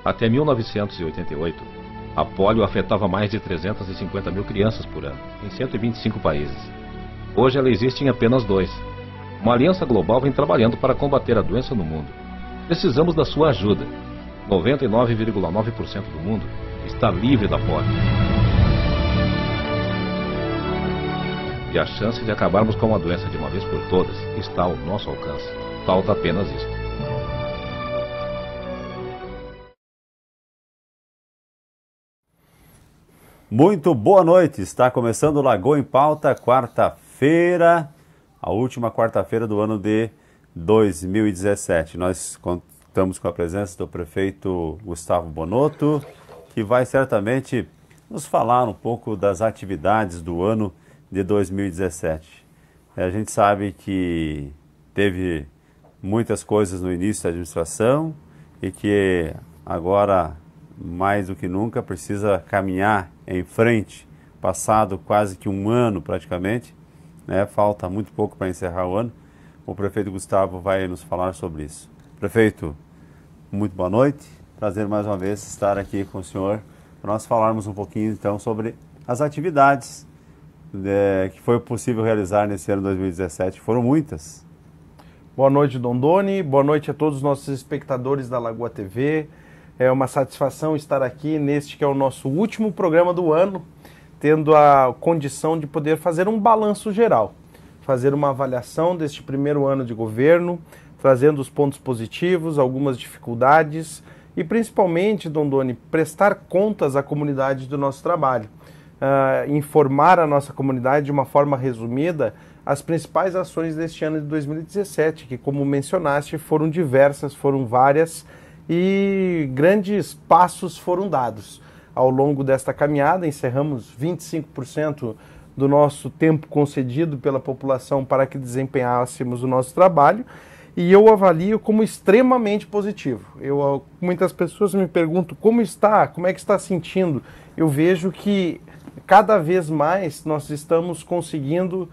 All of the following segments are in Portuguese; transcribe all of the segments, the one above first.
Até 1988, a polio afetava mais de 350 mil crianças por ano, em 125 países. Hoje ela existe em apenas 2. Uma aliança global vem trabalhando para combater a doença no mundo. Precisamos da sua ajuda. 99,9% do mundo está livre da polio. E a chance de acabarmos com a doença de uma vez por todas está ao nosso alcance. Falta apenas isso. Muito boa noite, está começando o Lagoa em Pauta, quarta-feira, a última quarta-feira do ano de 2017. Nós contamos com a presença do prefeito Gustavo Bonotto, que vai certamente nos falar um pouco das atividades do ano de 2017. A gente sabe que teve muitas coisas no início da administração e que agora, mais do que nunca, precisa caminhar em frente, passado quase que um ano praticamente, né? Falta muito pouco para encerrar o ano. O prefeito Gustavo vai nos falar sobre isso. Prefeito, muito boa noite, prazer mais uma vez estar aqui com o senhor, para nós falarmos um pouquinho então sobre as atividades que foi possível realizar nesse ano 2017, foram muitas. Boa noite, Dondoni, boa noite a todos os nossos espectadores da Lagoa TV. É uma satisfação estar aqui neste que é o nosso último programa do ano, tendo a condição de poder fazer um balanço geral, fazer uma avaliação deste primeiro ano de governo, trazendo os pontos positivos, algumas dificuldades e principalmente, Dondoni, prestar contas à comunidade do nosso trabalho, informar a nossa comunidade de uma forma resumida as principais ações deste ano de 2017, que, como mencionaste, foram diversas, foram várias, e grandes passos foram dados. Ao longo desta caminhada, encerramos 25% do nosso tempo concedido pela população para que desempenhássemos o nosso trabalho, e eu avalio como extremamente positivo. Muitas pessoas me perguntam como é que está sentindo. Eu vejo que cada vez mais nós estamos conseguindo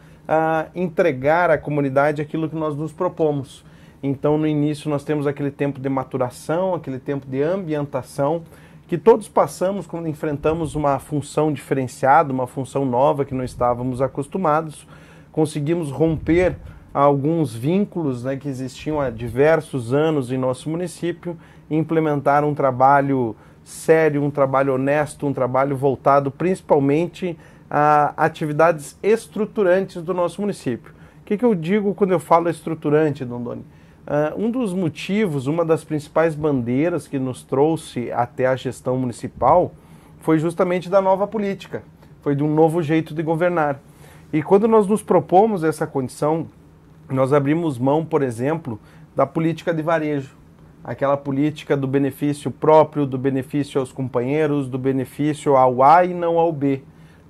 entregar à comunidade aquilo que nós nos propomos. Então, no início, nós temos aquele tempo de maturação, aquele tempo de ambientação, que todos passamos quando enfrentamos uma função diferenciada, uma função nova que não estávamos acostumados. Conseguimos romper alguns vínculos, né, que existiam há diversos anos em nosso município e implementar um trabalho sério, um trabalho honesto, um trabalho voltado principalmente a atividades estruturantes do nosso município. O que eu digo quando eu falo estruturante, Dondoni? Um dos motivos, uma das principais bandeiras que nos trouxe até a gestão municipal foi justamente da nova política, foi de um novo jeito de governar. E quando nós nos propomos essa condição, nós abrimos mão, por exemplo, da política de varejo, aquela política do benefício próprio, do benefício aos companheiros, do benefício ao A e não ao B.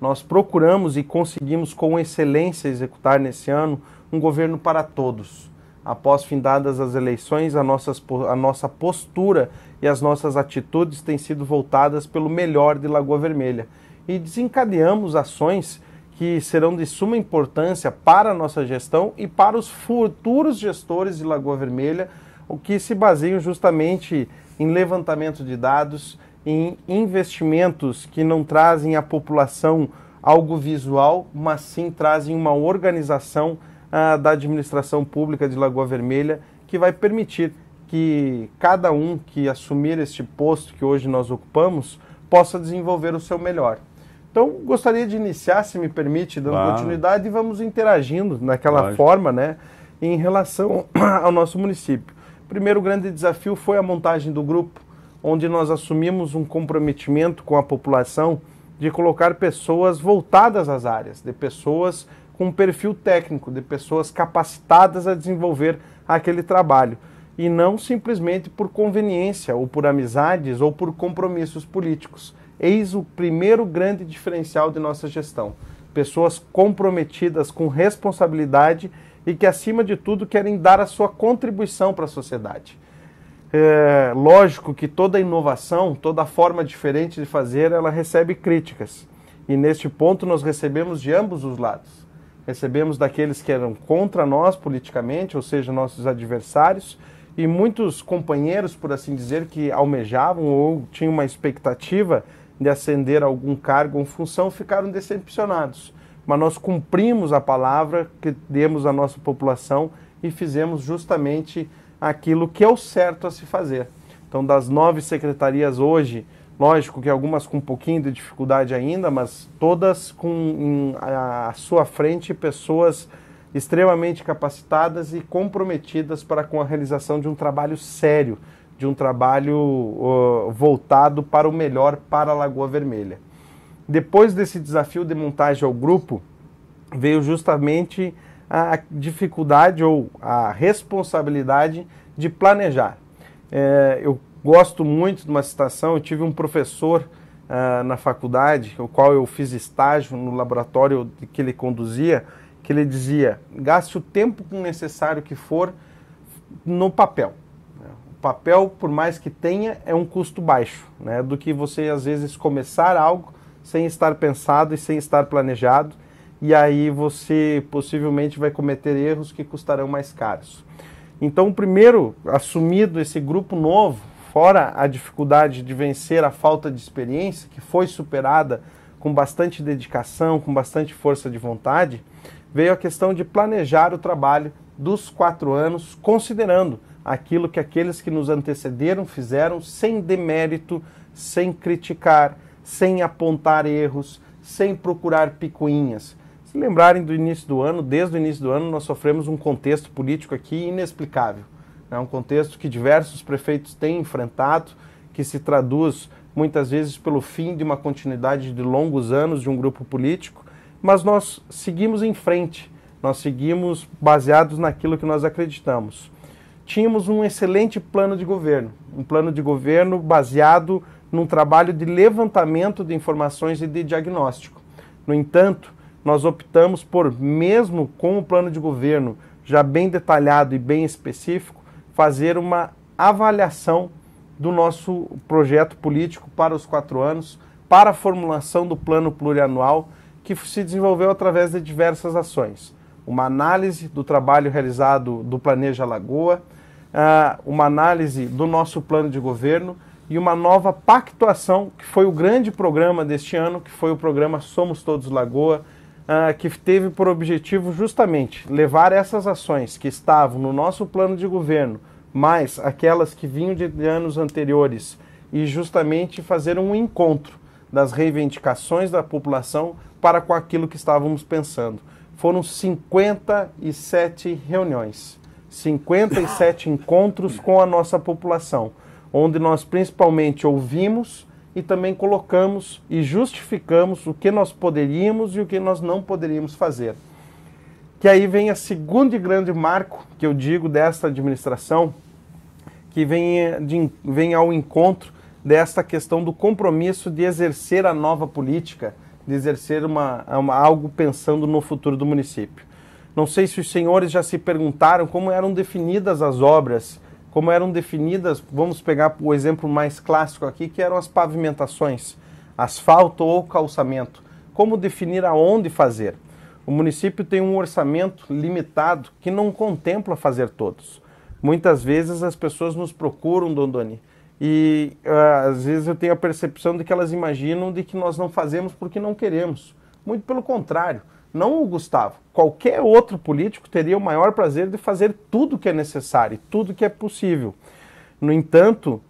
Nós procuramos e conseguimos com excelência executar nesse ano um governo para todos. Após findadas as eleições, a nossa postura e as nossas atitudes têm sido voltadas pelo melhor de Lagoa Vermelha. E desencadeamos ações que serão de suma importância para a nossa gestão e para os futuros gestores de Lagoa Vermelha, o que se baseiam justamente em levantamento de dados, em investimentos que não trazem à população algo visual, mas sim trazem uma organização da administração pública de Lagoa Vermelha, que vai permitir que cada um que assumir este posto que hoje nós ocupamos possa desenvolver o seu melhor. Então, gostaria de iniciar, se me permite, dando continuidade, e vamos interagindo naquela forma, né, em relação ao nosso município. O primeiro grande desafio foi a montagem do grupo, onde nós assumimos um comprometimento com a população de colocar pessoas voltadas às áreas, de pessoas com um perfil técnico, de pessoas capacitadas a desenvolver aquele trabalho, e não simplesmente por conveniência, ou por amizades, ou por compromissos políticos. Eis o primeiro grande diferencial de nossa gestão. Pessoas comprometidas com responsabilidade e que, acima de tudo, querem dar a sua contribuição para a sociedade. É lógico que toda inovação, toda forma diferente de fazer, ela recebe críticas. E neste ponto nós recebemos de ambos os lados. Recebemos daqueles que eram contra nós politicamente, ou seja, nossos adversários, E muitos companheiros, por assim dizer, que almejavam ou tinham uma expectativa de ascender a algum cargo ou função, ficaram decepcionados. Mas nós cumprimos a palavra que demos à nossa população e fizemos justamente aquilo que é o certo a se fazer. Então, das 9 secretarias hoje, lógico que algumas com um pouquinho de dificuldade ainda, mas todas com à sua frente pessoas extremamente capacitadas e comprometidas com a realização de um trabalho sério, de um trabalho voltado para o melhor para a Lagoa Vermelha. Depois desse desafio de montagem ao grupo, veio justamente a dificuldade ou a responsabilidade de planejar. Eu gosto muito de uma citação, eu tive um professor na faculdade, o qual eu fiz estágio no laboratório que ele conduzia, que ele dizia, gaste o tempo necessário que for no papel. O papel, por mais que tenha, é um custo baixo, né, do que você, às vezes, começar algo sem estar pensado e sem estar planejado, e aí você possivelmente vai cometer erros que custarão mais caros. Então, primeiro, assumido esse grupo novo, fora a dificuldade de vencer a falta de experiência, que foi superada com bastante dedicação, com bastante força de vontade, veio a questão de planejar o trabalho dos 4 anos, considerando aquilo que aqueles que nos antecederam fizeram sem demérito, sem criticar, sem apontar erros, sem procurar picuinhas. Se lembrarem do início do ano, desde o início do ano nós sofremos um contexto político aqui inexplicável. É um contexto que diversos prefeitos têm enfrentado, que se traduz muitas vezes pelo fim de uma continuidade de longos anos de um grupo político, mas nós seguimos em frente, nós seguimos baseados naquilo que nós acreditamos. Tínhamos um excelente plano de governo, um plano de governo baseado num trabalho de levantamento de informações e de diagnóstico. No entanto, nós optamos por, mesmo com o plano de governo já bem detalhado e bem específico, fazer uma avaliação do nosso projeto político para os 4 anos, para a formulação do plano plurianual, que se desenvolveu através de diversas ações. Uma análise do trabalho realizado do Planeja Lagoa, uma análise do nosso plano de governo e uma nova pactuação, que foi o grande programa deste ano, que foi o programa Somos Todos Lagoa, que teve por objetivo justamente levar essas ações que estavam no nosso plano de governo, mais aquelas que vinham de anos anteriores, e justamente fazer um encontro das reivindicações da população para com aquilo que estávamos pensando. Foram 57 reuniões, 57 encontros com a nossa população, onde nós principalmente ouvimos e também colocamos e justificamos o que nós poderíamos e o que nós não poderíamos fazer. Que aí vem a segundo grande marco que eu digo desta administração, que vem ao encontro desta questão do compromisso de exercer a nova política, de exercer algo pensando no futuro do município. Não sei se os senhores já se perguntaram como eram definidas as obras, como eram definidas, vamos pegar o exemplo mais clássico aqui, que eram as pavimentações, asfalto ou calçamento. Como definir aonde fazer? O município tem um orçamento limitado que não contempla fazer todos. Muitas vezes as pessoas nos procuram, Dondoni, e às vezes eu tenho a percepção de que elas imaginam de que nós não fazemos porque não queremos. Muito pelo contrário. Não o Gustavo. Qualquer outro político teria o maior prazer de fazer tudo que é necessário, tudo que é possível. No entanto,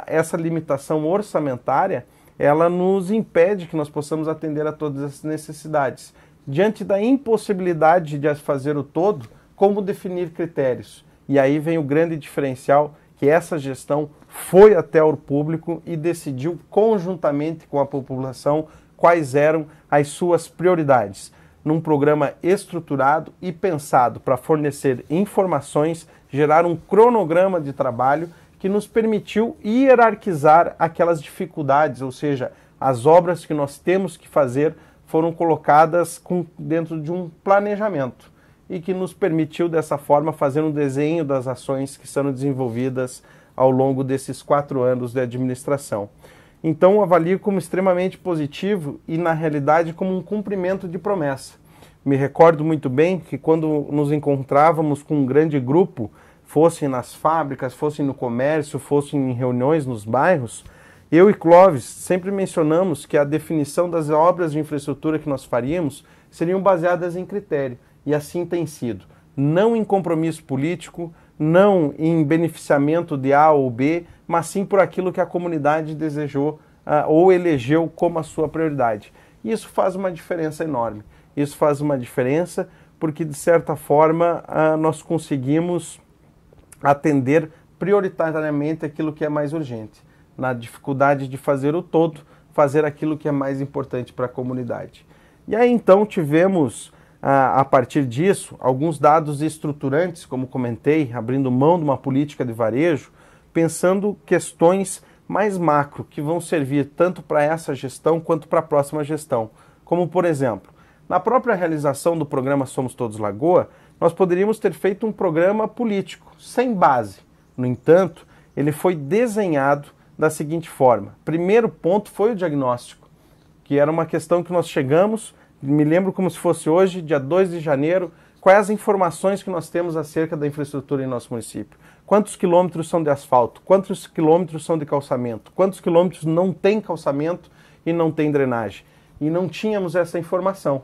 essa limitação orçamentária, ela nos impede que nós possamos atender a todas as necessidades. Diante da impossibilidade de fazer o todo, como definir critérios? E aí vem o grande diferencial, que essa gestão foi até o público e decidiu conjuntamente com a população quais eram as suas prioridades, num programa estruturado e pensado para fornecer informações, gerar um cronograma de trabalho que nos permitiu hierarquizar aquelas dificuldades, ou seja, as obras que nós temos que fazer foram colocadas dentro de um planejamento e que nos permitiu, dessa forma, fazer um desenho das ações que serão desenvolvidas ao longo desses 4 anos de administração. Então, avalio como extremamente positivo e, na realidade, como um cumprimento de promessa. Me recordo muito bem que, quando nos encontrávamos com um grande grupo, fossem nas fábricas, fossem no comércio, fossem em reuniões nos bairros, eu e Clóvis sempre mencionamos que a definição das obras de infraestrutura que nós faríamos seriam baseadas em critério, e assim tem sido. Não em compromisso político, não em beneficiamento de A ou B, mas sim por aquilo que a comunidade desejou ou elegeu como a sua prioridade. E isso faz uma diferença enorme. Isso faz uma diferença porque, de certa forma, nós conseguimos atender prioritariamente aquilo que é mais urgente. Na dificuldade de fazer o todo, fazer aquilo que é mais importante para a comunidade. E aí, então, tivemos, a partir disso, alguns dados estruturantes, como comentei, abrindo mão de uma política de varejo, pensando questões mais macro, que vão servir tanto para essa gestão quanto para a próxima gestão. Como, por exemplo, na própria realização do programa Somos Todos Lagoa, nós poderíamos ter feito um programa político, sem base. No entanto, ele foi desenhado da seguinte forma. Primeiro ponto foi o diagnóstico, que era uma questão que nós chegamos, me lembro como se fosse hoje, dia 2 de janeiro, quais as informações que nós temos acerca da infraestrutura em nosso município. Quantos quilômetros são de asfalto? Quantos quilômetros são de calçamento? Quantos quilômetros não tem calçamento e não tem drenagem? E não tínhamos essa informação.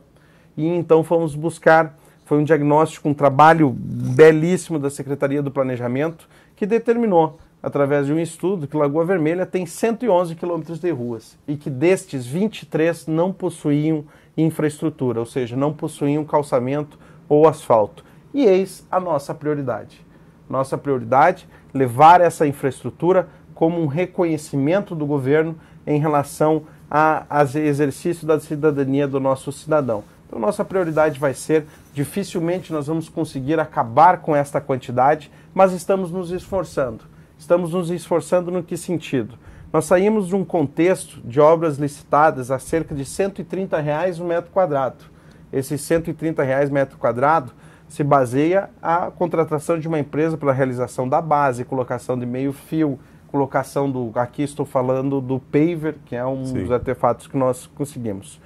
E então fomos buscar, foi um diagnóstico, um trabalho belíssimo da Secretaria do Planejamento, que determinou, através de um estudo, que Lagoa Vermelha tem 111 quilômetros de ruas e que destes 23 não possuíam infraestrutura, ou seja, não possuíam calçamento ou asfalto. E eis a nossa prioridade. Nossa prioridade, levar essa infraestrutura como um reconhecimento do governo em relação ao exercício da cidadania do nosso cidadão. Então, nossa prioridade vai ser, dificilmente nós vamos conseguir acabar com esta quantidade, mas estamos nos esforçando. Estamos nos esforçando no que sentido? Nós saímos de um contexto de obras licitadas a cerca de R$ 130 o metro quadrado. Esses R$ 130 metro quadrado se baseia a contratação de uma empresa para a realização da base, colocação de meio fio, colocação do, aqui estou falando do paver, que é um dos artefatos que nós conseguimos.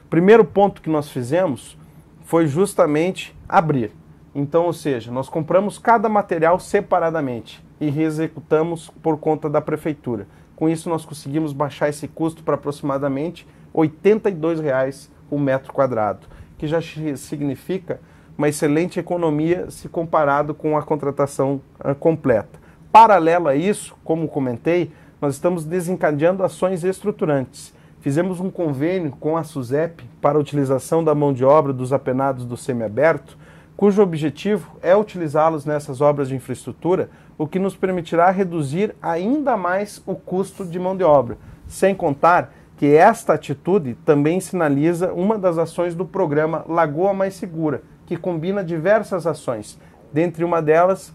Primeiro ponto que nós fizemos foi justamente abrir. Então, ou seja, nós compramos cada material separadamente e reexecutamos por conta da prefeitura. Com isso, nós conseguimos baixar esse custo para aproximadamente R$ 82 o metro quadrado, que já significa uma excelente economia se comparado com a contratação completa. Paralelo a isso, como comentei, nós estamos desencadeando ações estruturantes. Fizemos um convênio com a SUSEP para a utilização da mão de obra dos apenados do semiaberto, cujo objetivo é utilizá-los nessas obras de infraestrutura, o que nos permitirá reduzir ainda mais o custo de mão de obra, sem contar que esta atitude também sinaliza uma das ações do programa Lagoa Mais Segura, que combina diversas ações, dentre uma delas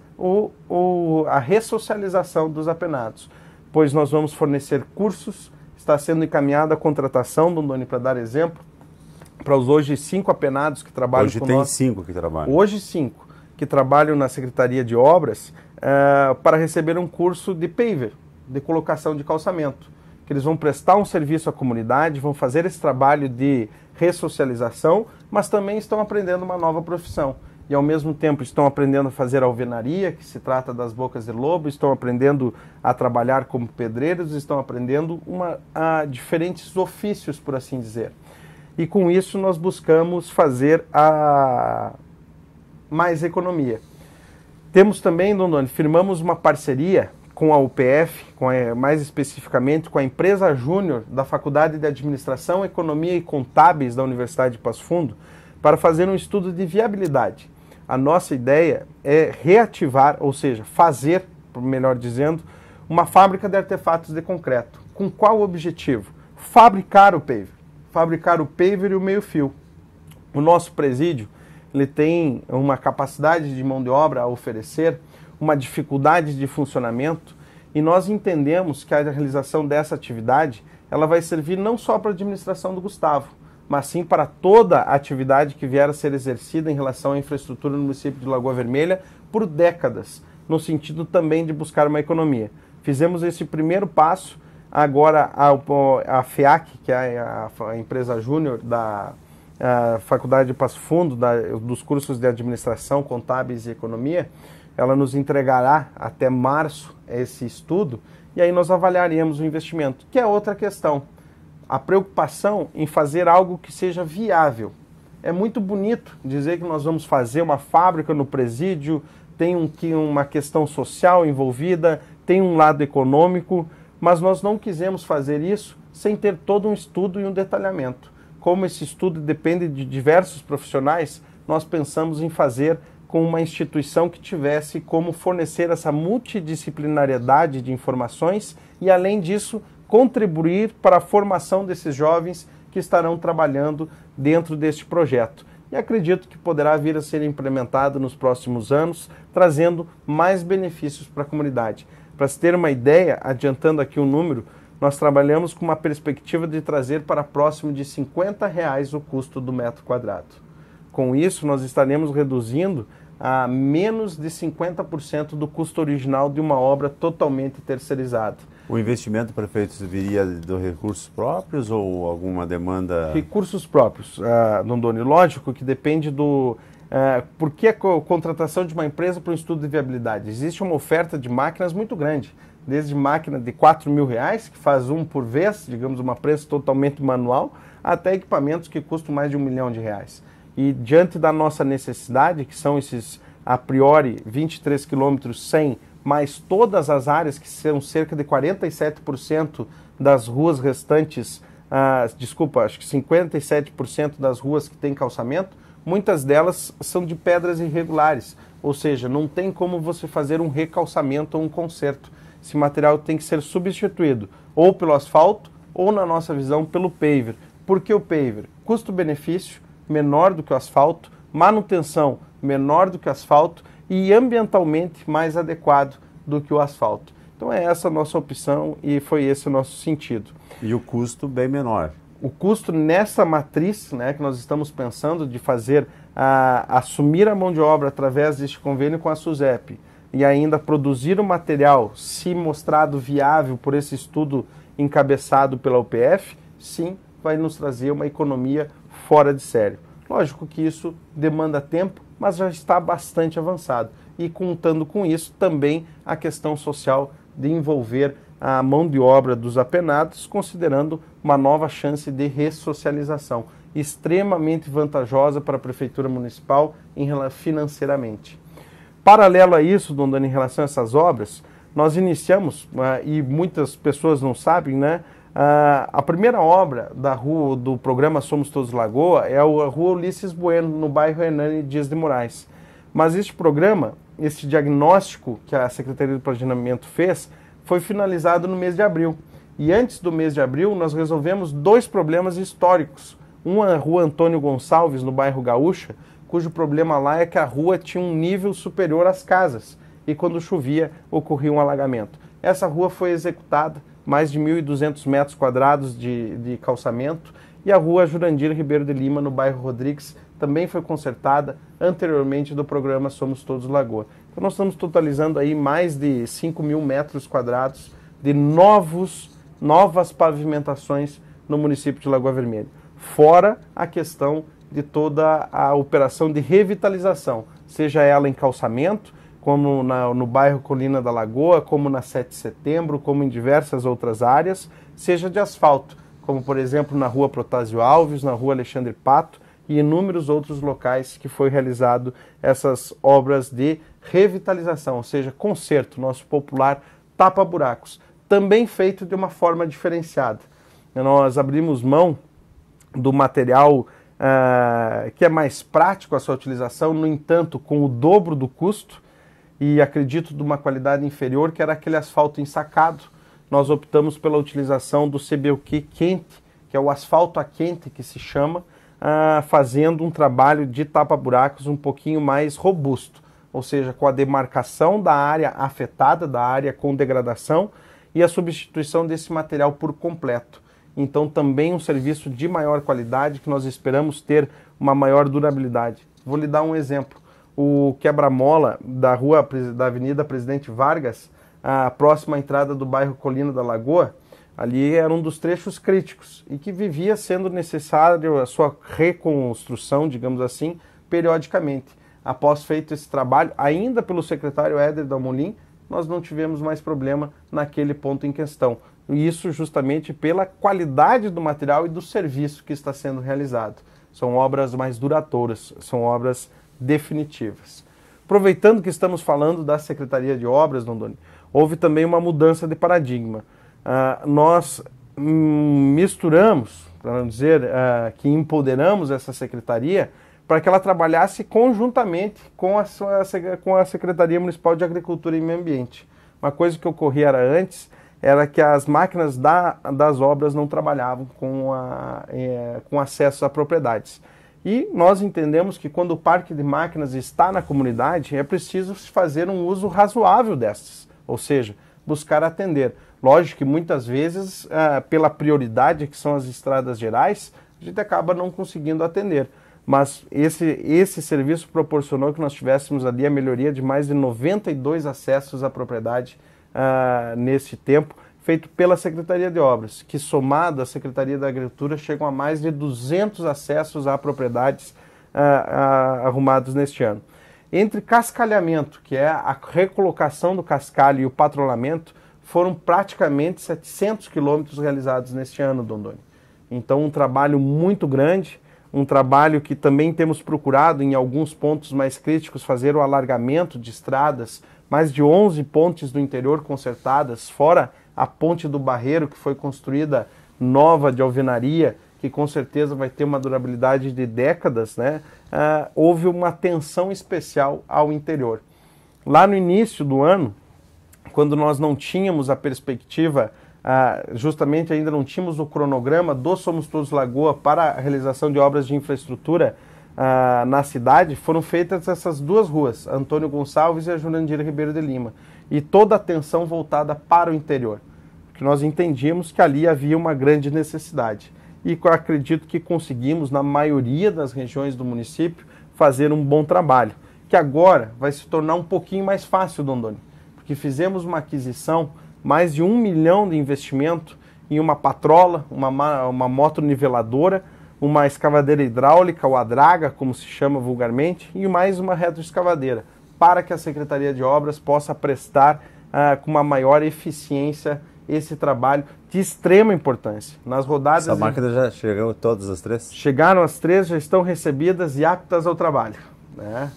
a ressocialização dos apenados, pois nós vamos fornecer cursos, está sendo encaminhada a contratação, Dondoni, para dar exemplo, para os hoje 5 apenados que trabalham hoje conosco. Hoje tem 5 que trabalham. Hoje 5 que trabalham na Secretaria de Obras para receber um curso de paver, de colocação de calçamento, que eles vão prestar um serviço à comunidade, vão fazer esse trabalho de ressocialização, mas também estão aprendendo uma nova profissão. E ao mesmo tempo estão aprendendo a fazer alvenaria, que se trata das bocas de lobo, estão aprendendo a trabalhar como pedreiros, estão aprendendo a diferentes ofícios, por assim dizer. E com isso nós buscamos fazer mais economia. Temos também, Dondoni, firmamos uma parceria com a UPF, mais especificamente com a empresa júnior da Faculdade de Administração, Economia e Contábeis da Universidade de Passo Fundo, para fazer um estudo de viabilidade. A nossa ideia é reativar, ou seja, fazer, melhor dizendo, uma fábrica de artefatos de concreto. Com qual objetivo? Fabricar o paver e o meio-fio. O nosso presídio ele tem uma capacidade de mão de obra a oferecer, uma dificuldade de funcionamento, e nós entendemos que a realização dessa atividade ela vai servir não só para a administração do Gustavo, mas sim para toda a atividade que vier a ser exercida em relação à infraestrutura no município de Lagoa Vermelha por décadas, no sentido também de buscar uma economia. Fizemos esse primeiro passo, agora a FEAC, que é a empresa júnior da Faculdade de Passo Fundo, dos cursos de Administração, Contábeis e Economia, ela nos entregará até março esse estudo, e aí nós avaliaremos o investimento, que é outra questão. A preocupação em fazer algo que seja viável. É muito bonito dizer que nós vamos fazer uma fábrica no presídio, tem uma questão social envolvida, tem um lado econômico, mas nós não quisemos fazer isso sem ter todo um estudo e um detalhamento. Como esse estudo depende de diversos profissionais, nós pensamos em fazer com uma instituição que tivesse como fornecer essa multidisciplinariedade de informações e, além disso, contribuir para a formação desses jovens que estarão trabalhando dentro deste projeto. E acredito que poderá vir a ser implementado nos próximos anos, trazendo mais benefícios para a comunidade. Para se ter uma ideia, adiantando aqui um número, nós trabalhamos com uma perspectiva de trazer para próximo de R$50 o custo do metro quadrado. Com isso, nós estaremos reduzindo a menos de 50% do custo original de uma obra totalmente terceirizada. O investimento, prefeito, viria de recursos próprios ou alguma demanda? Recursos próprios, Dondoni. Lógico que depende do... por que a contratação de uma empresa para um estudo de viabilidade? Existe uma oferta de máquinas muito grande, desde máquina de R$4.000, que faz um por vez, digamos, uma preço totalmente manual, até equipamentos que custam mais de R$1 milhão. E diante da nossa necessidade, que são esses, a priori, 23 km 100, mais todas as áreas, que são cerca de 47% das ruas restantes, acho que 57% das ruas que têm calçamento, muitas delas são de pedras irregulares, ou seja, não tem como você fazer um recalçamento ou um conserto. Esse material tem que ser substituído ou pelo asfalto ou, na nossa visão, pelo paver. Por que o paver? Custo-benefício menor do que o asfalto, manutenção menor do que o asfalto e ambientalmente mais adequado do que o asfalto. Então é essa a nossa opção e foi esse o nosso sentido. E o custo bem menor. O custo nessa matriz, né, que nós estamos pensando de fazer, assumir a mão de obra através deste convênio com a SUSEP e ainda produzir o material, se mostrado viável por esse estudo encabeçado pela UPF, sim, vai nos trazer uma economia fora de sério. Lógico que isso demanda tempo, mas já está bastante avançado. E contando com isso, também a questão social de envolver a mão de obra dos apenados, considerando uma nova chance de ressocialização, extremamente vantajosa para a Prefeitura Municipal financeiramente. Paralelo a isso, Dondoni, em relação a essas obras, nós iniciamos, e muitas pessoas não sabem, né? A primeira obra da rua do programa Somos Todos Lagoa é a Rua Ulisses Bueno, no bairro Hernani Dias de Moraes. Mas este programa, este diagnóstico que a Secretaria do Planejamento fez, foi finalizado no mês de abril. E antes do mês de abril, nós resolvemos dois problemas históricos. Uma é a Rua Antônio Gonçalves, no bairro Gaúcha, cujo problema lá é que a rua tinha um nível superior às casas. E quando chovia, ocorria um alagamento. Essa rua foi executada, mais de 1.200 metros quadrados de calçamento, e a rua Jurandir Ribeiro de Lima, no bairro Rodrigues, também foi consertada anteriormente do programa Somos Todos Lagoa. Então nós estamos totalizando aí mais de 5.000 metros quadrados de novas pavimentações no município de Lagoa Vermelha. Fora a questão de toda a operação de revitalização, seja ela em calçamento, como no bairro Colina da Lagoa, como na 7 de Setembro, como em diversas outras áreas, seja de asfalto, como por exemplo na Rua Protásio Alves, na Rua Alexandre Pato e inúmeros outros locais que foi realizado essas obras de revitalização, ou seja, conserto, nosso popular tapa-buracos, também feito de uma forma diferenciada. Nós abrimos mão do material que é mais prático a sua utilização, no entanto, com o dobro do custo, e acredito de uma qualidade inferior, que era aquele asfalto ensacado. Nós optamos pela utilização do CBUQ quente, que é o asfalto a quente que se chama, fazendo um trabalho de tapa-buracos um pouquinho mais robusto, ou seja, com a demarcação da área afetada, da área com degradação, e a substituição desse material por completo. Então também um serviço de maior qualidade, que nós esperamos ter uma maior durabilidade. Vou lhe dar um exemplo. O quebra-mola da Avenida Presidente Vargas, a próxima entrada do bairro Colina da Lagoa, ali era um dos trechos críticos e que vivia sendo necessário a sua reconstrução, digamos assim, periodicamente. após feito esse trabalho, ainda pelo secretário Éder Dalmolin, nós não tivemos mais problema naquele ponto em questão. E isso justamente pela qualidade do material e do serviço que está sendo realizado. São obras mais duradouras, são obras definitivas. Aproveitando que estamos falando da Secretaria de Obras, Dondoni, houve também uma mudança de paradigma. Nós misturamos, para não dizer que empoderamos essa secretaria, para que ela trabalhasse conjuntamente com a Secretaria Municipal de Agricultura e Meio Ambiente. Uma coisa que ocorria antes era que as máquinas das obras não trabalhavam com acesso a propriedades. E nós entendemos que quando o parque de máquinas está na comunidade, é preciso fazer um uso razoável destas, ou seja, buscar atender. Lógico que muitas vezes, pela prioridade que são as estradas gerais, a gente acaba não conseguindo atender. Mas esse serviço proporcionou que nós tivéssemos ali a melhoria de mais de 92 acessos à propriedade nesse tempo, feito pela Secretaria de Obras, que somado à Secretaria da Agricultura chegam a mais de 200 acessos a propriedades arrumados neste ano. Entre cascalhamento, que é a recolocação do cascalho, e o patrulhamento, foram praticamente 700 quilômetros realizados neste ano, Dondoni. Então, um trabalho muito grande, um trabalho que também temos procurado, em alguns pontos mais críticos, fazer o alargamento de estradas, mais de 11 pontes do interior consertadas, fora a ponte do Barreiro, que foi construída nova de alvenaria, que com certeza vai ter uma durabilidade de décadas, né? Houve uma atenção especial ao interior. Lá no início do ano, quando nós não tínhamos a perspectiva, justamente ainda não tínhamos o cronograma do Somos Todos Lagoa para a realização de obras de infraestrutura na cidade, foram feitas essas duas ruas, Antônio Gonçalves e a Jurandir Ribeiro de Lima, e toda a atenção voltada para o interior, porque nós entendíamos que ali havia uma grande necessidade. E eu acredito que conseguimos, na maioria das regiões do município, fazer um bom trabalho, que agora vai se tornar um pouquinho mais fácil, Dondoni, porque fizemos uma aquisição, mais de 1 milhão de investimento em uma patrola, uma moto-niveladora, uma escavadeira hidráulica, ou a draga, como se chama vulgarmente, e mais uma retroescavadeira, para que a Secretaria de Obras possa prestar com uma maior eficiência esse trabalho de extrema importância. Nas rodadas... Essa máquina já chegou todas as três? Chegaram as três, já estão recebidas e aptas ao trabalho, né?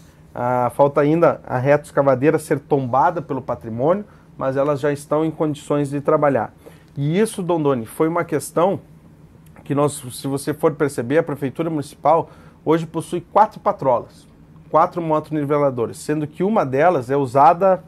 Falta ainda a retroescavadeira ser tombada pelo patrimônio, mas elas já estão em condições de trabalhar. E isso, Dondoni, foi uma questão que nós, se você for perceber, a Prefeitura Municipal hoje possui 4 patrolas, 4 motoniveladoras, sendo que uma delas é usada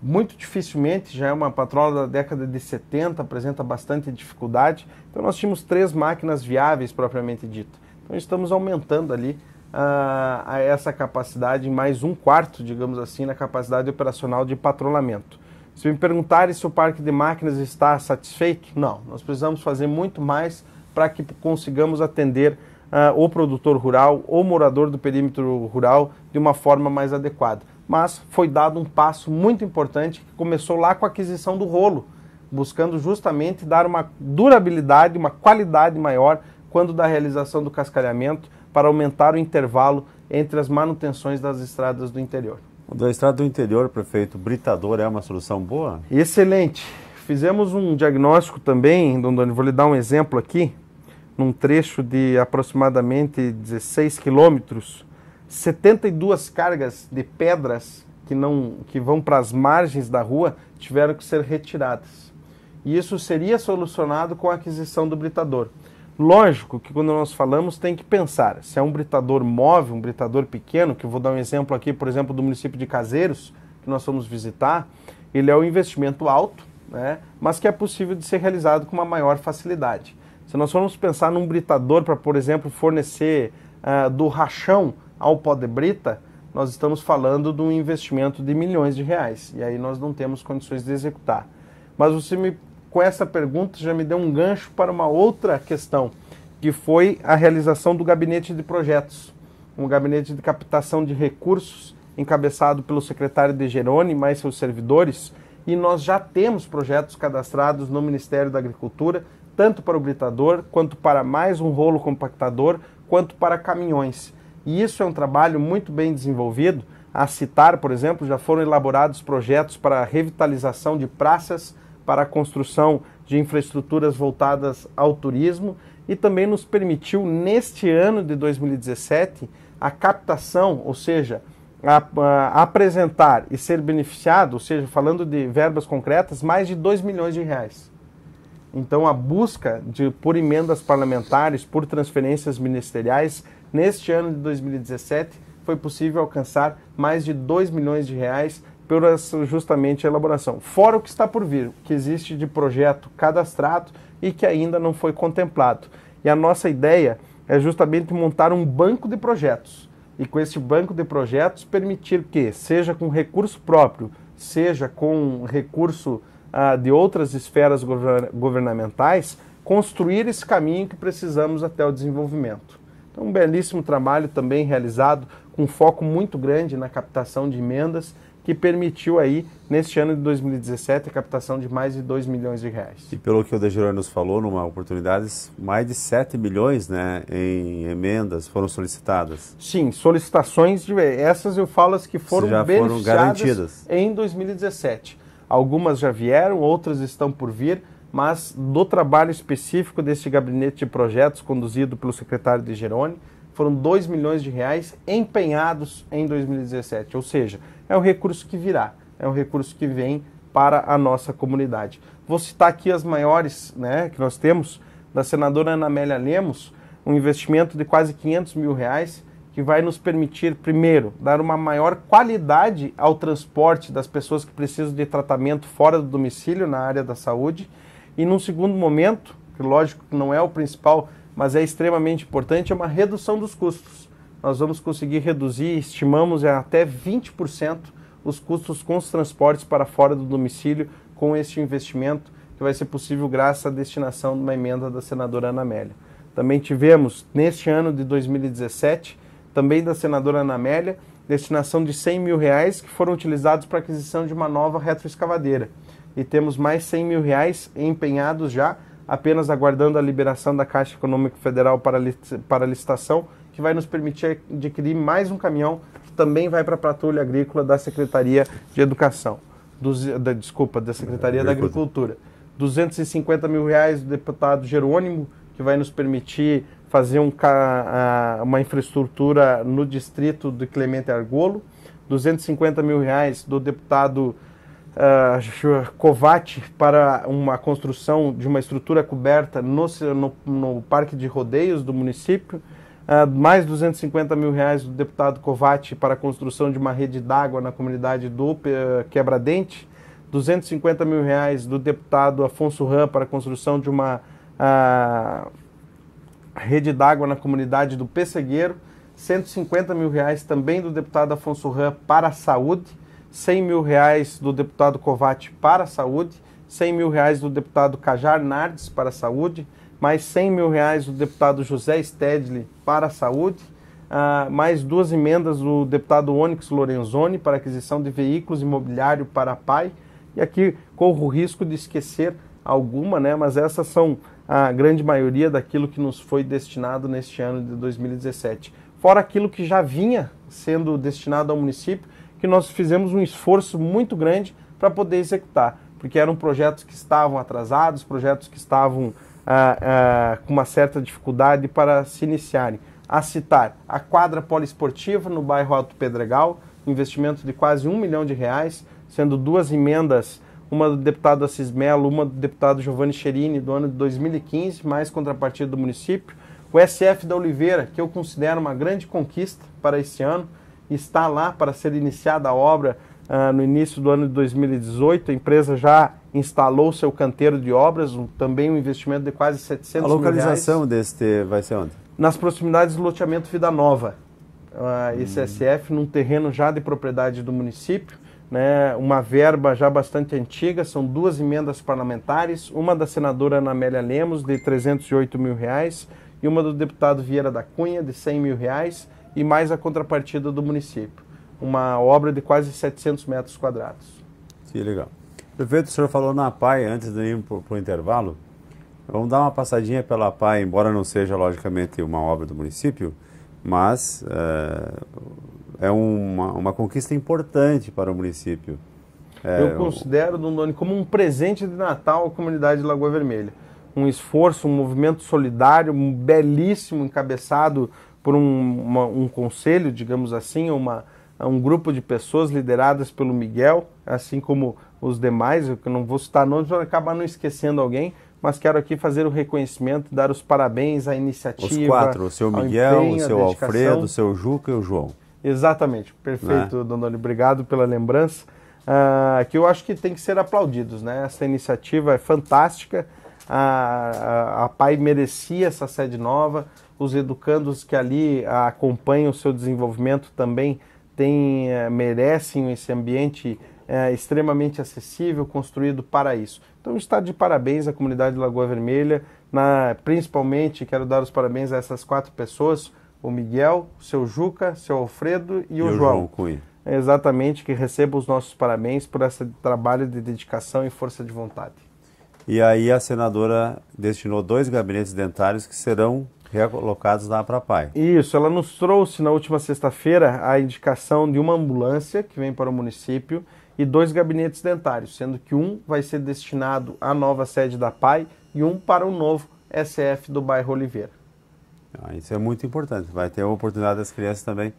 muito dificilmente, já é uma patrola da década de 70, apresenta bastante dificuldade. Então nós tínhamos 3 máquinas viáveis propriamente dito. Então estamos aumentando ali a essa capacidade, mais 1/4, digamos assim, na capacidade operacional de patrulhamento. Se me perguntarem se o parque de máquinas está satisfeito, não. Nós precisamos fazer muito mais para que consigamos atender o produtor rural, o morador do perímetro rural de uma forma mais adequada. Mas foi dado um passo muito importante que começou lá com a aquisição do rolo, buscando justamente dar uma durabilidade, uma qualidade maior quando da realização do cascalhamento, para aumentar o intervalo entre as manutenções das estradas do interior. Da estrada do interior, prefeito, britador é uma solução boa? Excelente. Fizemos um diagnóstico também, Dondoni, vou lhe dar um exemplo aqui, num trecho de aproximadamente 16 quilômetros, 72 cargas de pedras que vão para as margens da rua tiveram que ser retiradas. E isso seria solucionado com a aquisição do britador. Lógico que quando nós falamos tem que pensar, se é um britador móvel, um britador pequeno, que eu vou dar um exemplo aqui, por exemplo, do município de Caseiros, que nós fomos visitar, ele é um investimento alto, né, mas que é possível de ser realizado com uma maior facilidade. Se nós formos pensar num britador para, por exemplo, fornecer do rachão ao pó de brita, nós estamos falando de um investimento de milhões de reais, e aí nós não temos condições de executar. Mas com essa pergunta já me deu um gancho para uma outra questão, que foi a realização do gabinete de projetos, um gabinete de captação de recursos, encabeçado pelo secretário de Geroni, mais seus servidores, e nós já temos projetos cadastrados no Ministério da Agricultura, tanto para o britador, quanto para mais um rolo compactador, quanto para caminhões. E isso é um trabalho muito bem desenvolvido. A citar, por exemplo, já foram elaborados projetos para a revitalização de praças, para a construção de infraestruturas voltadas ao turismo, e também nos permitiu, neste ano de 2017, a captação, ou seja, apresentar e ser beneficiado, ou seja, falando de verbas concretas, mais de 2 milhões de reais. Então, a busca por emendas parlamentares, por transferências ministeriais, neste ano de 2017, foi possível alcançar mais de 2 milhões de reais por justamente a elaboração. Fora o que está por vir, que existe de projeto cadastrado e que ainda não foi contemplado. E a nossa ideia é justamente montar um banco de projetos. E com esse banco de projetos permitir que, seja com recurso próprio, seja com recurso de outras esferas governamentais, construir esse caminho que precisamos até o desenvolvimento. Então, um belíssimo trabalho também realizado com um foco muito grande na captação de emendas, que permitiu aí, neste ano de 2017, a captação de mais de 2 milhões de reais. E pelo que o Degeroni nos falou, numa oportunidade, mais de 7 milhões, né, em emendas foram solicitadas. Sim, solicitações, essas eu falo as que foram beneficiadas garantidas em 2017. Algumas já vieram, outras estão por vir, mas do trabalho específico desse gabinete de projetos conduzido pelo secretário Degeroni, foram 2 milhões de reais empenhados em 2017, ou seja, é um recurso que virá, é um recurso que vem para a nossa comunidade. Vou citar aqui as maiores, né, que nós temos, da senadora Ana Amélia Lemos, um investimento de quase 500 mil reais, que vai nos permitir, primeiro, dar uma maior qualidade ao transporte das pessoas que precisam de tratamento fora do domicílio, na área da saúde, e num segundo momento, que lógico que não é o principal, mas é extremamente importante, é uma redução dos custos. Nós vamos conseguir reduzir, estimamos até 20% os custos com os transportes para fora do domicílio com este investimento, que vai ser possível graças à destinação de uma emenda da senadora Ana Amélia. Também tivemos, neste ano de 2017, também da senadora Ana Amélia, destinação de 100 mil reais que foram utilizados para a aquisição de uma nova retroescavadeira. E temos mais 100 mil reais empenhados já, apenas aguardando a liberação da Caixa Econômica Federal para licitação, que vai nos permitir adquirir mais um caminhão, que também vai para a patrulha agrícola da Secretaria de Educação, da Secretaria da Agricultura. 250 mil reais do deputado Jerônimo, que vai nos permitir fazer uma infraestrutura no distrito de Clemente Argolo. 250 mil reais do deputado Covatti para uma construção de uma estrutura coberta no Parque de Rodeios do município, mais 250 mil reais do deputado Covatti para a construção de uma rede d'água na comunidade do Quebra-Dente, 250 mil reais do deputado Afonso Ram para a construção de uma rede d'água na comunidade do Pessegueiro, 150 mil reais também do deputado Afonso Ram para a saúde, 100 mil reais do deputado Covatti para a saúde, 100 mil reais do deputado Cajar Nardes para a saúde, mais 100 mil reais do deputado José Stedley para a saúde, mais 2 emendas do deputado Onyx Lorenzoni para aquisição de veículos imobiliário para a PAI, e aqui corro o risco de esquecer alguma, né, mas essas são a grande maioria daquilo que nos foi destinado neste ano de 2017. Fora aquilo que já vinha sendo destinado ao município, que nós fizemos um esforço muito grande para poder executar, porque eram projetos que estavam atrasados, projetos que estavam com uma certa dificuldade para se iniciarem. A citar, a quadra poliesportiva no bairro Alto Pedregal, investimento de quase 1 milhão de reais, sendo 2 emendas, uma do deputado Assis Melo, uma do deputado Giovanni Cherini, do ano de 2015, mais contrapartida do município. O SF da Oliveira, que eu considero uma grande conquista para esse ano, está lá para ser iniciada a obra no início do ano de 2018. A empresa já instalou seu canteiro de obras, também um investimento de quase 700 mil reais. A localização deste vai ser onde? Nas proximidades do loteamento Vida Nova. Esse SF num terreno já de propriedade do município, né, uma verba já bastante antiga, são 2 emendas parlamentares, uma da senadora Ana Amélia Lemos, de 308 mil reais, e uma do deputado Vieira da Cunha, de 100 mil reais, e mais a contrapartida do município. Uma obra de quase 700 metros quadrados. Que legal. Prefeito, o senhor falou na PAI, antes de ir para o intervalo, vamos dar uma passadinha pela PAI, embora não seja, logicamente, uma obra do município, mas é uma conquista importante para o município. Eu considero, Dondoni, como um presente de Natal à comunidade de Lagoa Vermelha. Um esforço, um movimento solidário, um belíssimo, encabeçado por um conselho, digamos assim, um grupo de pessoas lideradas pelo Miguel, assim como os demais, eu não vou citar nomes para acabar não esquecendo alguém, mas quero aqui fazer o reconhecimento, dar os parabéns à iniciativa. Os 4, o seu Miguel, empenho, o seu Alfredo, o seu Juca e o João. Exatamente, perfeito, Dondoni, obrigado pela lembrança, que eu acho que tem que ser aplaudidos, né? Essa iniciativa é fantástica, a PAI merecia essa sede nova, os educandos que ali acompanham o seu desenvolvimento também merecem esse ambiente extremamente acessível, construído para isso. Então está de parabéns à comunidade de Lagoa Vermelha, principalmente quero dar os parabéns a essas 4 pessoas, o Miguel, o seu Juca, o seu Alfredo e o João. Cunha. Exatamente, que recebam os nossos parabéns por esse trabalho de dedicação e força de vontade. E aí a senadora destinou 2 gabinetes dentários que serão recolocados lá para a PAI. Isso, ela nos trouxe na última sexta-feira a indicação de uma ambulância que vem para o município e 2 gabinetes dentários, sendo que um vai ser destinado à nova sede da PAI e um para o novo SF do bairro Oliveira. Isso é muito importante, vai ter a oportunidade das crianças também.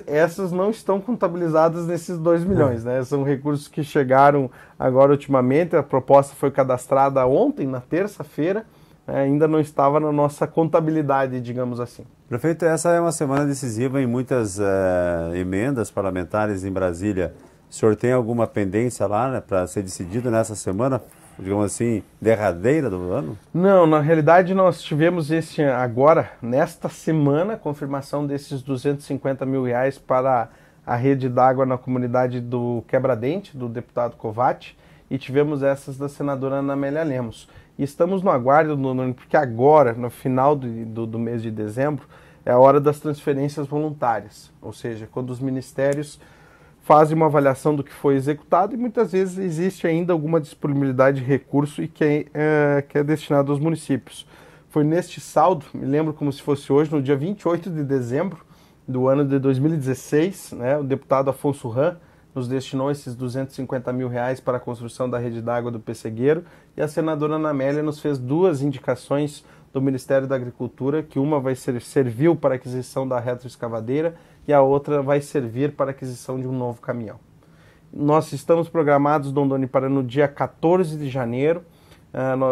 Essas não estão contabilizadas nesses 2 milhões, né? São recursos que chegaram agora ultimamente, a proposta foi cadastrada ontem, na terça-feira, ainda não estava na nossa contabilidade, digamos assim. Prefeito, essa é uma semana decisiva em muitas emendas parlamentares em Brasília. O senhor tem alguma pendência lá, né, para ser decidido nessa semana, digamos assim, derradeira do ano? Não, na realidade nós tivemos agora, nesta semana, a confirmação desses R$250 mil para a rede d'água na comunidade do Quebra-Dente, do deputado Covatti, e tivemos essas da senadora Ana Amélia Lemos. E estamos no aguardo, porque agora, no final do mês de dezembro, é a hora das transferências voluntárias, ou seja, quando os ministérios fazem uma avaliação do que foi executado e muitas vezes existe ainda alguma disponibilidade de recurso e que é destinado aos municípios. Foi neste saldo, me lembro como se fosse hoje, no dia 28 de dezembro do ano de 2016, né, o deputado Afonso Ram nos destinou esses R$250 mil para a construção da rede d'água do Pessegueiro e a senadora Ana Amélia nos fez 2 indicações do Ministério da Agricultura, que uma serviu para a aquisição da retroescavadeira e a outra vai servir para a aquisição de um novo caminhão. Nós estamos programados, Dondoni, para no dia 14 de janeiro,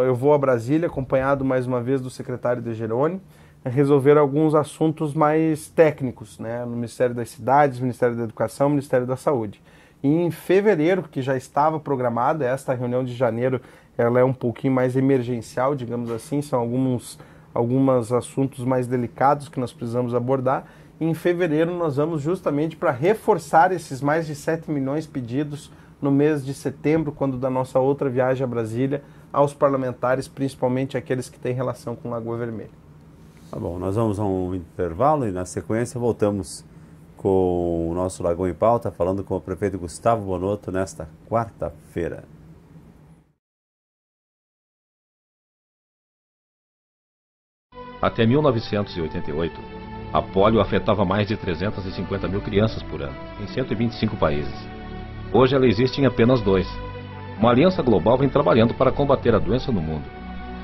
eu vou a Brasília, acompanhado mais uma vez do secretário De Geroni, resolver alguns assuntos mais técnicos, né, no Ministério das Cidades, Ministério da Educação, Ministério da Saúde. E em fevereiro, que já estava programada, esta reunião de janeiro, ela é um pouquinho mais emergencial, digamos assim, são alguns assuntos mais delicados que nós precisamos abordar. E em fevereiro nós vamos justamente para reforçar esses mais de 7 milhões pedidos no mês de setembro, quando da nossa outra viagem a Brasília, aos parlamentares, principalmente aqueles que têm relação com Lagoa Vermelha. Tá bom, nós vamos a um intervalo e na sequência voltamos com o nosso Lagoa em Pauta, falando com o prefeito Gustavo Bonotto nesta quarta-feira. Até 1988, a polio afetava mais de 350 mil crianças por ano, em 125 países. Hoje ela existe em apenas 2. Uma aliança global vem trabalhando para combater a doença no mundo.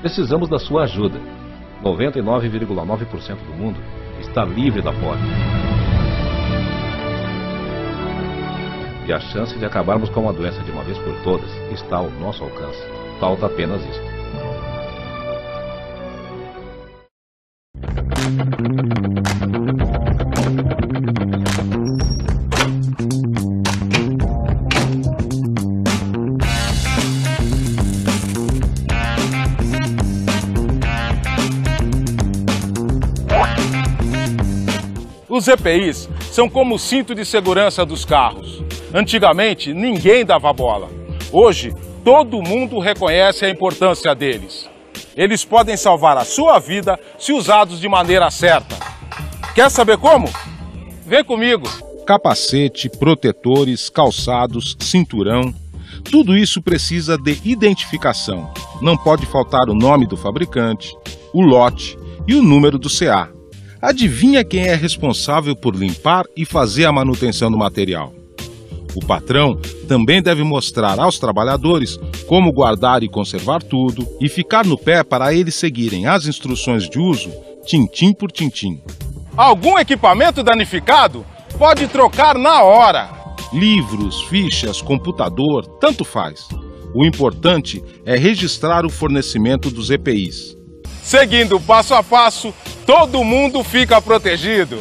Precisamos da sua ajuda. 99,9% do mundo está livre da polio. E a chance de acabarmos com a doença de uma vez por todas está ao nosso alcance. Falta apenas isso. Os EPIs são como o cinto de segurança dos carros. Antigamente, ninguém dava bola. Hoje, todo mundo reconhece a importância deles. Eles podem salvar a sua vida se usados de maneira certa. Quer saber como? Vem comigo. Capacete, protetores, calçados, cinturão, tudo isso precisa de identificação. Não pode faltar o nome do fabricante, o lote e o número do CA. Adivinha quem é responsável por limpar e fazer a manutenção do material? O patrão também deve mostrar aos trabalhadores como guardar e conservar tudo e ficar no pé para eles seguirem as instruções de uso, tintim por tintim. Algum equipamento danificado? Pode trocar na hora. Livros, fichas, computador, tanto faz. O importante é registrar o fornecimento dos EPIs. Seguindo passo a passo, todo mundo fica protegido.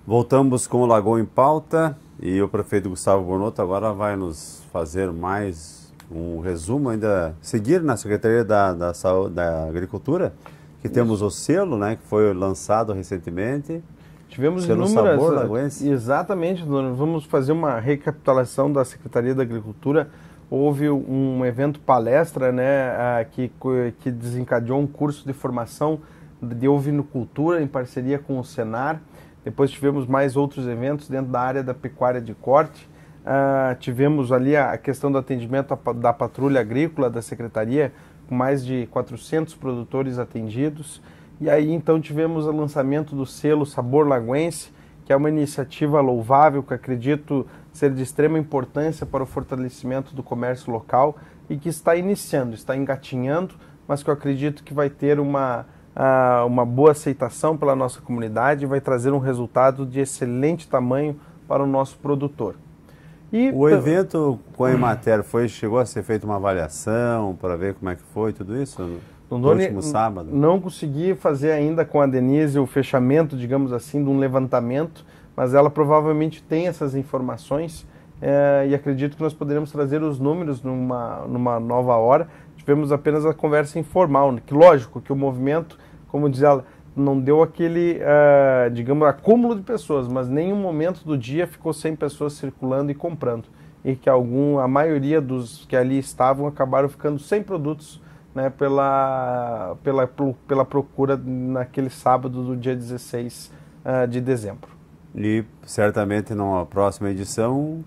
Voltamos com o Lagoa em Pauta e o prefeito Gustavo Bonotto agora vai nos fazer mais um resumo, ainda seguir na Secretaria da Saúde, da Agricultura, que temos o selo, né, que foi lançado recentemente. Tivemos selo inúmeras... Sabor Lagoense. Exatamente, vamos fazer uma recapitulação da Secretaria da Agricultura. Houve um evento palestra, né, que desencadeou um curso de formação de ovinocultura em parceria com o Senar. Depois tivemos mais outros eventos dentro da área da pecuária de corte. Tivemos ali a questão do atendimento da patrulha agrícola da Secretaria, com mais de 400 produtores atendidos. E aí então tivemos o lançamento do selo Sabor Lagoense, que é uma iniciativa louvável, que acredito ser de extrema importância para o fortalecimento do comércio local e que está iniciando, está engatinhando, mas que eu acredito que vai ter uma boa aceitação pela nossa comunidade e vai trazer um resultado de excelente tamanho para o nosso produtor. E o evento com a Emater chegou a ser feita uma avaliação para ver como é que foi tudo isso no último sábado? Não consegui fazer ainda com a Denise o fechamento, digamos assim, de um levantamento, mas ela provavelmente tem essas informações e acredito que nós poderemos trazer os números numa nova hora. Tivemos apenas a conversa informal, que lógico que o movimento, como diz ela, não deu aquele, digamos, acúmulo de pessoas, mas nenhum momento do dia ficou sem pessoas circulando e comprando. E que a maioria dos que ali estavam acabaram ficando sem produtos, né, pela procura naquele sábado do dia 16 de dezembro. E certamente numa próxima edição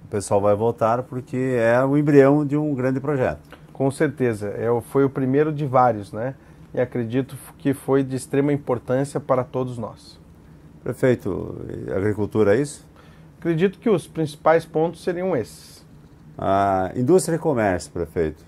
o pessoal vai voltar porque é o embrião de um grande projeto. Com certeza, foi o primeiro de vários, né? E acredito que foi de extrema importância para todos nós. Prefeito, agricultura é isso? Acredito que os principais pontos seriam esses. A indústria e comércio, prefeito.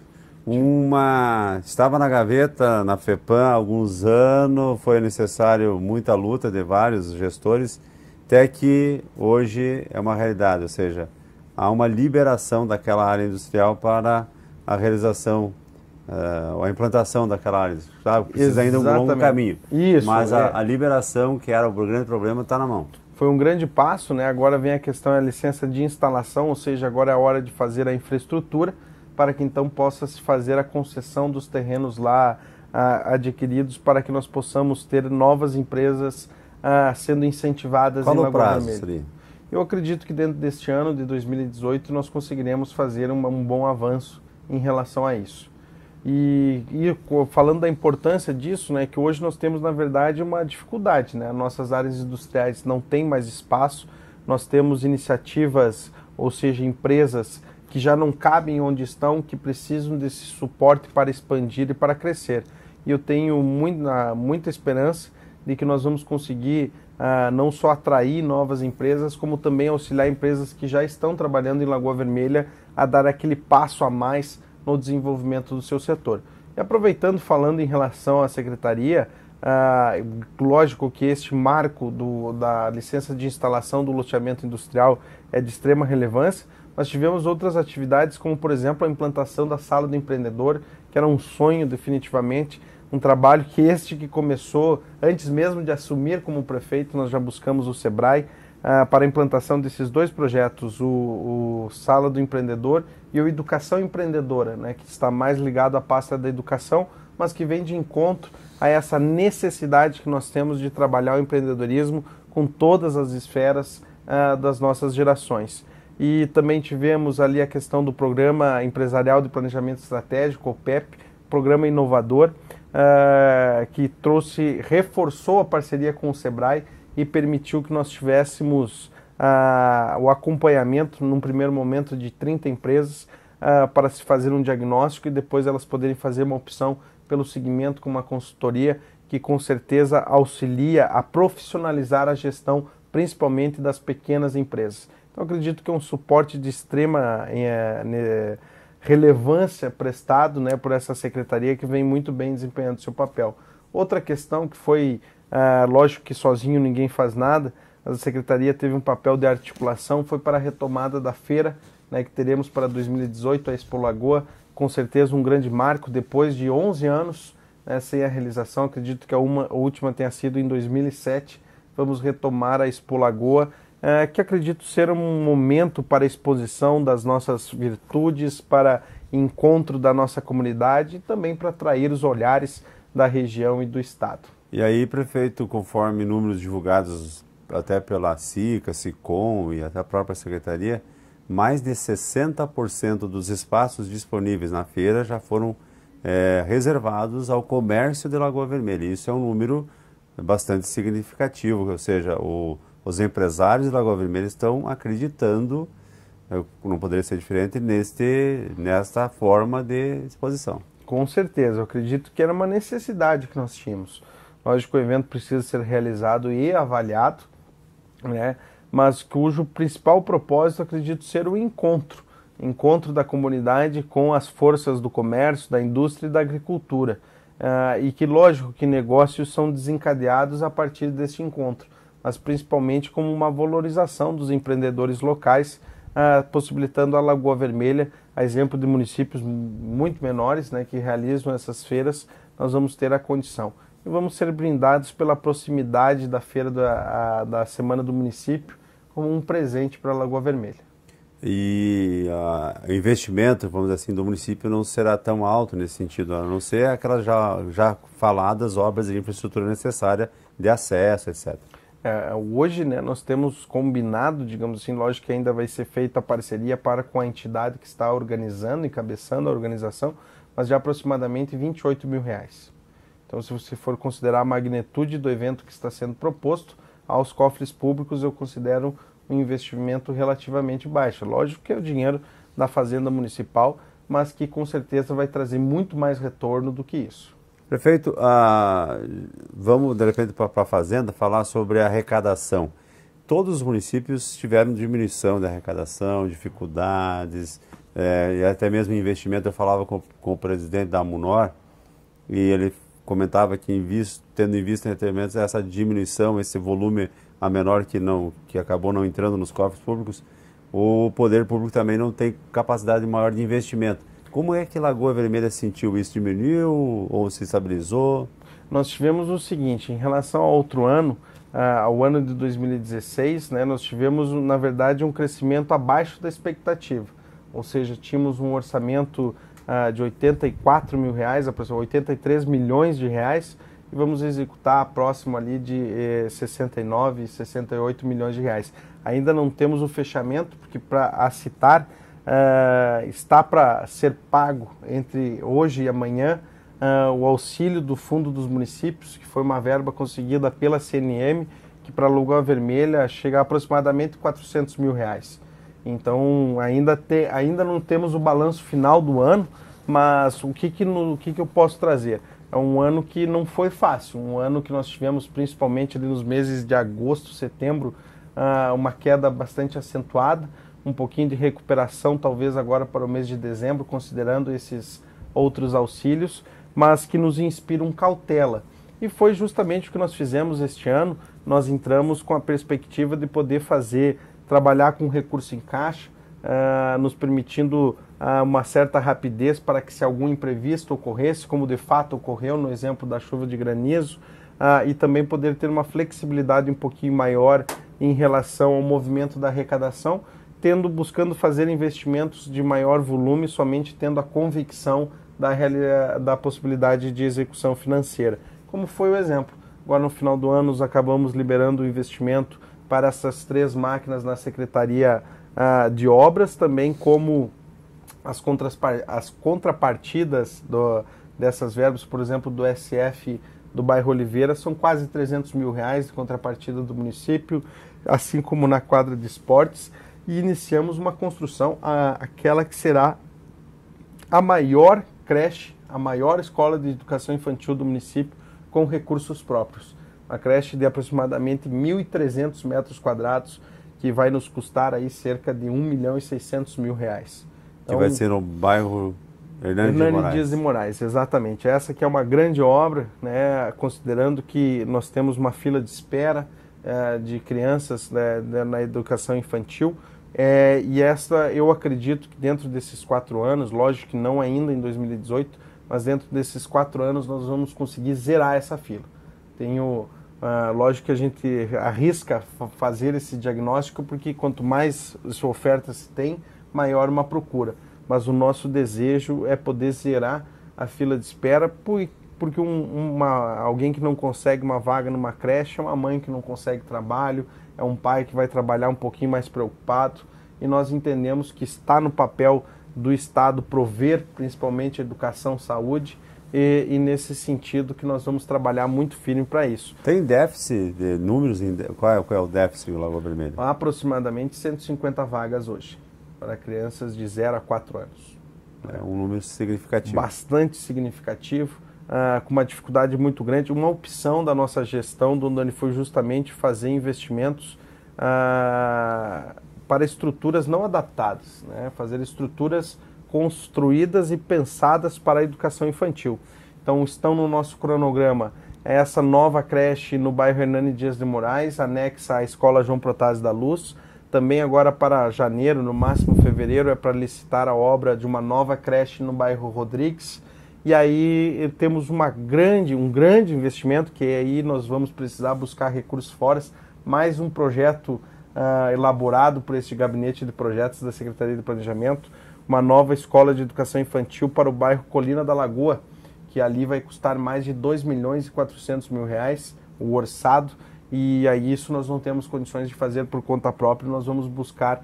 Estava na gaveta, na FEPAM, há alguns anos, foi necessário muita luta de vários gestores, até que hoje é uma realidade, ou seja, há uma liberação daquela área industrial para a realização, a implantação daquela área. Sabe? Precisa ainda de um longo caminho. Isso, mas a liberação, que era o grande problema, está na mão. Foi um grande passo, né? Agora vem a questão da licença de instalação, ou seja, agora é a hora de fazer a infraestrutura para que então possa se fazer a concessão dos terrenos lá adquiridos para que nós possamos ter novas empresas sendo incentivadas em Lagoa Vermelha. Eu acredito que dentro deste ano de 2018 nós conseguiremos fazer um bom avanço em relação a isso. E falando da importância disso, né, que hoje nós temos na verdade uma dificuldade, né? Nossas áreas industriais não têm mais espaço, nós temos iniciativas, ou seja, empresas que já não cabem onde estão, que precisam desse suporte para expandir e para crescer. E eu tenho muita esperança de que nós vamos conseguir não só atrair novas empresas, como também auxiliar empresas que já estão trabalhando em Lagoa Vermelha a dar aquele passo a mais no desenvolvimento do seu setor. E aproveitando, falando em relação à secretaria, lógico que este marco da licença de instalação do loteamento industrial é de extrema relevância, mas tivemos outras atividades, como por exemplo a implantação da Sala do Empreendedor, que era um sonho definitivamente, um trabalho que começou antes mesmo de assumir como prefeito. Nós já buscamos o SEBRAE para a implantação desses dois projetos, o Sala do Empreendedor e o Educação Empreendedora, né, que está mais ligado à pasta da educação, mas que vem de encontro a essa necessidade que nós temos de trabalhar o empreendedorismo com todas as esferas das nossas gerações. E também tivemos ali a questão do Programa Empresarial de Planejamento Estratégico, o PEP, programa inovador que reforçou a parceria com o Sebrae e permitiu que nós tivéssemos o acompanhamento, num primeiro momento, de 30 empresas para se fazer um diagnóstico e depois elas poderem fazer uma opção pelo segmento com uma consultoria que com certeza auxilia a profissionalizar a gestão, principalmente das pequenas empresas. Então acredito que é um suporte de extrema relevância prestado, né, por essa secretaria que vem muito bem desempenhando seu papel. Outra questão que foi, lógico que sozinho ninguém faz nada, a secretaria teve um papel de articulação, foi para a retomada da feira, né, que teremos para 2018, a Expo Lagoa, com certeza um grande marco, depois de 11 anos, né, sem a realização. Acredito que a última tenha sido em 2007, vamos retomar a Expo Lagoa, que acredito ser um momento para exposição das nossas virtudes, para encontro da nossa comunidade e também para atrair os olhares da região e do estado. E aí, prefeito, conforme números divulgados até pela SICA, SICOM e até a própria secretaria, mais de 60% dos espaços disponíveis na feira já foram reservados ao comércio de Lagoa Vermelha. Isso é um número bastante significativo, ou seja, os empresários de Lagoa Vermelha estão acreditando, não poderia ser diferente, nesta forma de exposição. Com certeza, eu acredito que era uma necessidade que nós tínhamos. Lógico que o evento precisa ser realizado e avaliado, né? Mas cujo principal propósito, acredito, ser o encontro da comunidade com as forças do comércio, da indústria e da agricultura. E que, lógico, que negócios são desencadeados a partir desse encontro, mas principalmente como uma valorização dos empreendedores locais, possibilitando a Lagoa Vermelha, a exemplo de municípios muito menores, né, que realizam essas feiras, nós vamos ter a condição. E vamos ser brindados pela proximidade da feira da Semana do Município como um presente para a Lagoa Vermelha. E o investimento, vamos dizer assim, do município não será tão alto nesse sentido, a não ser aquelas já faladas obras de infraestrutura necessária de acesso, etc. Hoje, né, nós temos combinado, digamos assim, lógico que ainda vai ser feita a parceria com a entidade que está organizando, encabeçando a organização, mas de aproximadamente R$28 mil. Então, se você for considerar a magnitude do evento que está sendo proposto, aos cofres públicos eu considero um investimento relativamente baixo. Lógico que é o dinheiro da Fazenda Municipal, mas que com certeza vai trazer muito mais retorno do que isso. Prefeito, vamos de repente para a Fazenda falar sobre a arrecadação. Todos os municípios tiveram diminuição da arrecadação, dificuldades, e até mesmo investimento. Eu falava com o presidente da Munor e ele comentava que tendo em vista em determinados essa diminuição, esse volume a menor que acabou não entrando nos cofres públicos, o poder público também não tem capacidade maior de investimento. Como é que Lagoa Vermelha sentiu isso? Diminuiu ou se estabilizou? Nós tivemos o seguinte, em relação ao outro ano, ao ano de 2016, né, nós tivemos, na verdade, um crescimento abaixo da expectativa. Ou seja, tínhamos um orçamento de R$84 mil, aproximadamente 83 milhões de reais, e vamos executar próximo ali de 69, 68 milhões de reais. Ainda não temos o fechamento, porque para citar, está para ser pago entre hoje e amanhã o auxílio do Fundo dos Municípios, que foi uma verba conseguida pela CNM, que para Lagoa Vermelha chega a aproximadamente R$400 mil. Então ainda não temos o balanço final do ano, mas o que eu posso trazer? É um ano que não foi fácil, um ano que nós tivemos principalmente ali nos meses de agosto, setembro, uma queda bastante acentuada, um pouquinho de recuperação talvez agora para o mês de dezembro, considerando esses outros auxílios, mas que nos inspiram cautela. E foi justamente o que nós fizemos este ano. Nós entramos com a perspectiva de poder trabalhar com recurso em caixa, nos permitindo uma certa rapidez para que, se algum imprevisto ocorresse, como de fato ocorreu no exemplo da chuva de granizo, e também poder ter uma flexibilidade um pouquinho maior em relação ao movimento da arrecadação, buscando fazer investimentos de maior volume, somente tendo a convicção da possibilidade de execução financeira. Como foi o exemplo. Agora, no final do ano, nós acabamos liberando o investimento para essas 3 máquinas na Secretaria de Obras, também como as contrapartidas dessas verbas, por exemplo, do SF do bairro Oliveira, são quase R$300 mil de contrapartida do município, assim como na quadra de esportes, e iniciamos uma construção, aquela que será a maior creche, a maior escola de educação infantil do município com recursos próprios. Uma creche de aproximadamente 1.300 metros quadrados, que vai nos custar aí cerca de R$1.600.000. Que vai ser no bairro Hernani Dias de Moraes, exatamente. Essa que é uma grande obra, né, considerando que nós temos uma fila de espera de crianças, né, na educação infantil, e essa eu acredito que dentro desses 4 anos, lógico que não ainda em 2018, mas dentro desses 4 anos nós vamos conseguir zerar essa fila. Lógico que a gente arrisca fazer esse diagnóstico, porque quanto mais oferta se tem, maior uma procura. Mas o nosso desejo é poder zerar a fila de espera, porque alguém que não consegue uma vaga numa creche é uma mãe que não consegue trabalho, é um pai que vai trabalhar um pouquinho mais preocupado, e nós entendemos que está no papel do Estado prover, principalmente educação, saúde, e nesse sentido que nós vamos trabalhar muito firme para isso. Tem déficit de números? Qual é o déficit do Lagoa Vermelha? Há aproximadamente 150 vagas hoje, para crianças de 0 a 4 anos. É um número significativo. Bastante significativo, com uma dificuldade muito grande. Uma opção da nossa gestão, Dondoni, foi justamente fazer investimentos para estruturas não adaptadas, né? Fazer estruturas construídas e pensadas para a educação infantil. Então estão no nosso cronograma essa nova creche no bairro Hernani Dias de Moraes, anexa à Escola João Protásio da Luz. Também agora para janeiro, no máximo fevereiro, é para licitar a obra de uma nova creche no bairro Rodrigues. E aí temos um grande investimento, que aí nós vamos precisar buscar recursos fora, mais um projeto elaborado por este gabinete de projetos da Secretaria de Planejamento, uma nova escola de educação infantil para o bairro Colina da Lagoa, que ali vai custar mais de R$2.400.000, o orçado, e aí isso nós não temos condições de fazer por conta própria, nós vamos buscar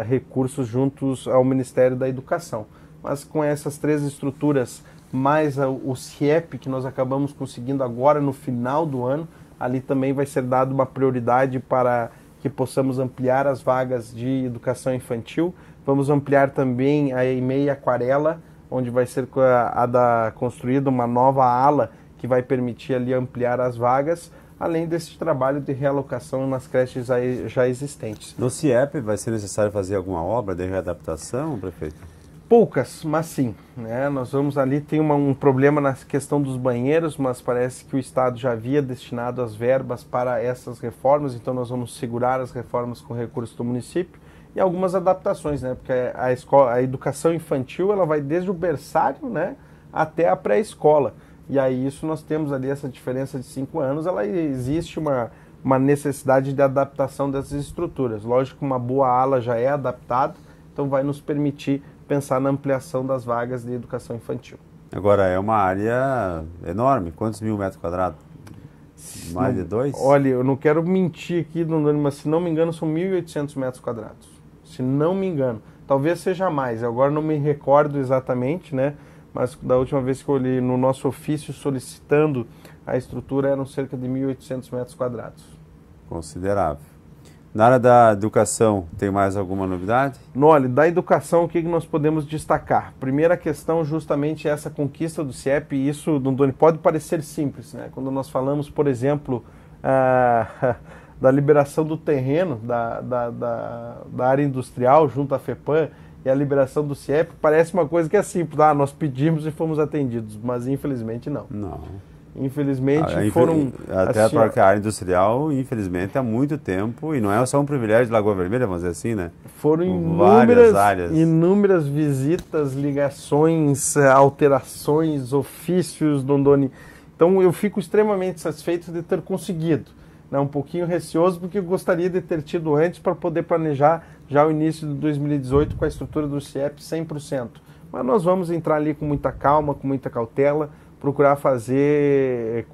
recursos juntos ao Ministério da Educação. Mas com essas 3 estruturas, mais o CIEP, que nós acabamos conseguindo agora no final do ano, ali também vai ser dado uma prioridade para que possamos ampliar as vagas de educação infantil. Vamos ampliar também a EMEI Aquarela, onde vai ser construída uma nova ala que vai permitir ali ampliar as vagas, além desse trabalho de realocação nas creches já existentes. No CIEP vai ser necessário fazer alguma obra de readaptação, prefeito? Poucas, mas sim, né? Nós vamos ali, tem um problema na questão dos banheiros, mas parece que o Estado já havia destinado as verbas para essas reformas, então nós vamos segurar as reformas com recursos do município e algumas adaptações, né? Porque a educação infantil, ela vai desde o berçário, né, até a pré-escola. E aí isso nós temos ali essa diferença de 5 anos, ela existe uma necessidade de adaptação dessas estruturas. Lógico que uma boa ala já é adaptada, então vai nos permitir pensar na ampliação das vagas de educação infantil. Agora, é uma área enorme. Quantos mil metros quadrados? Mais de 2? Olha, eu não quero mentir aqui, mas se não me engano são 1.800 metros quadrados. Se não me engano. Talvez seja mais, eu agora não me recordo exatamente, né? Mas da última vez que eu olhei no nosso ofício solicitando a estrutura eram cerca de 1.800 metros quadrados. Considerável. Na área da educação, tem mais alguma novidade? Olha, da educação, o que nós podemos destacar? Primeira questão, justamente essa conquista do CIEP, e isso, Dondoni, pode parecer simples, né? Quando nós falamos, por exemplo, da liberação do terreno da área industrial junto à FEPAM e a liberação do CIEP, parece uma coisa que é simples. Nós pedimos e fomos atendidos, mas infelizmente não. Não. Infelizmente foram... Até porque a área industrial, infelizmente, há muito tempo, e não é só um privilégio de Lagoa Vermelha, vamos dizer assim, né? Foram inúmeras visitas, ligações, alterações, ofícios, Dondoni. Então eu fico extremamente satisfeito de ter conseguido. Né? Um pouquinho receoso, porque eu gostaria de ter tido antes para poder planejar já o início de 2018 com a estrutura do CIEP 100%. Mas nós vamos entrar ali com muita calma, com muita cautela, procurar fazer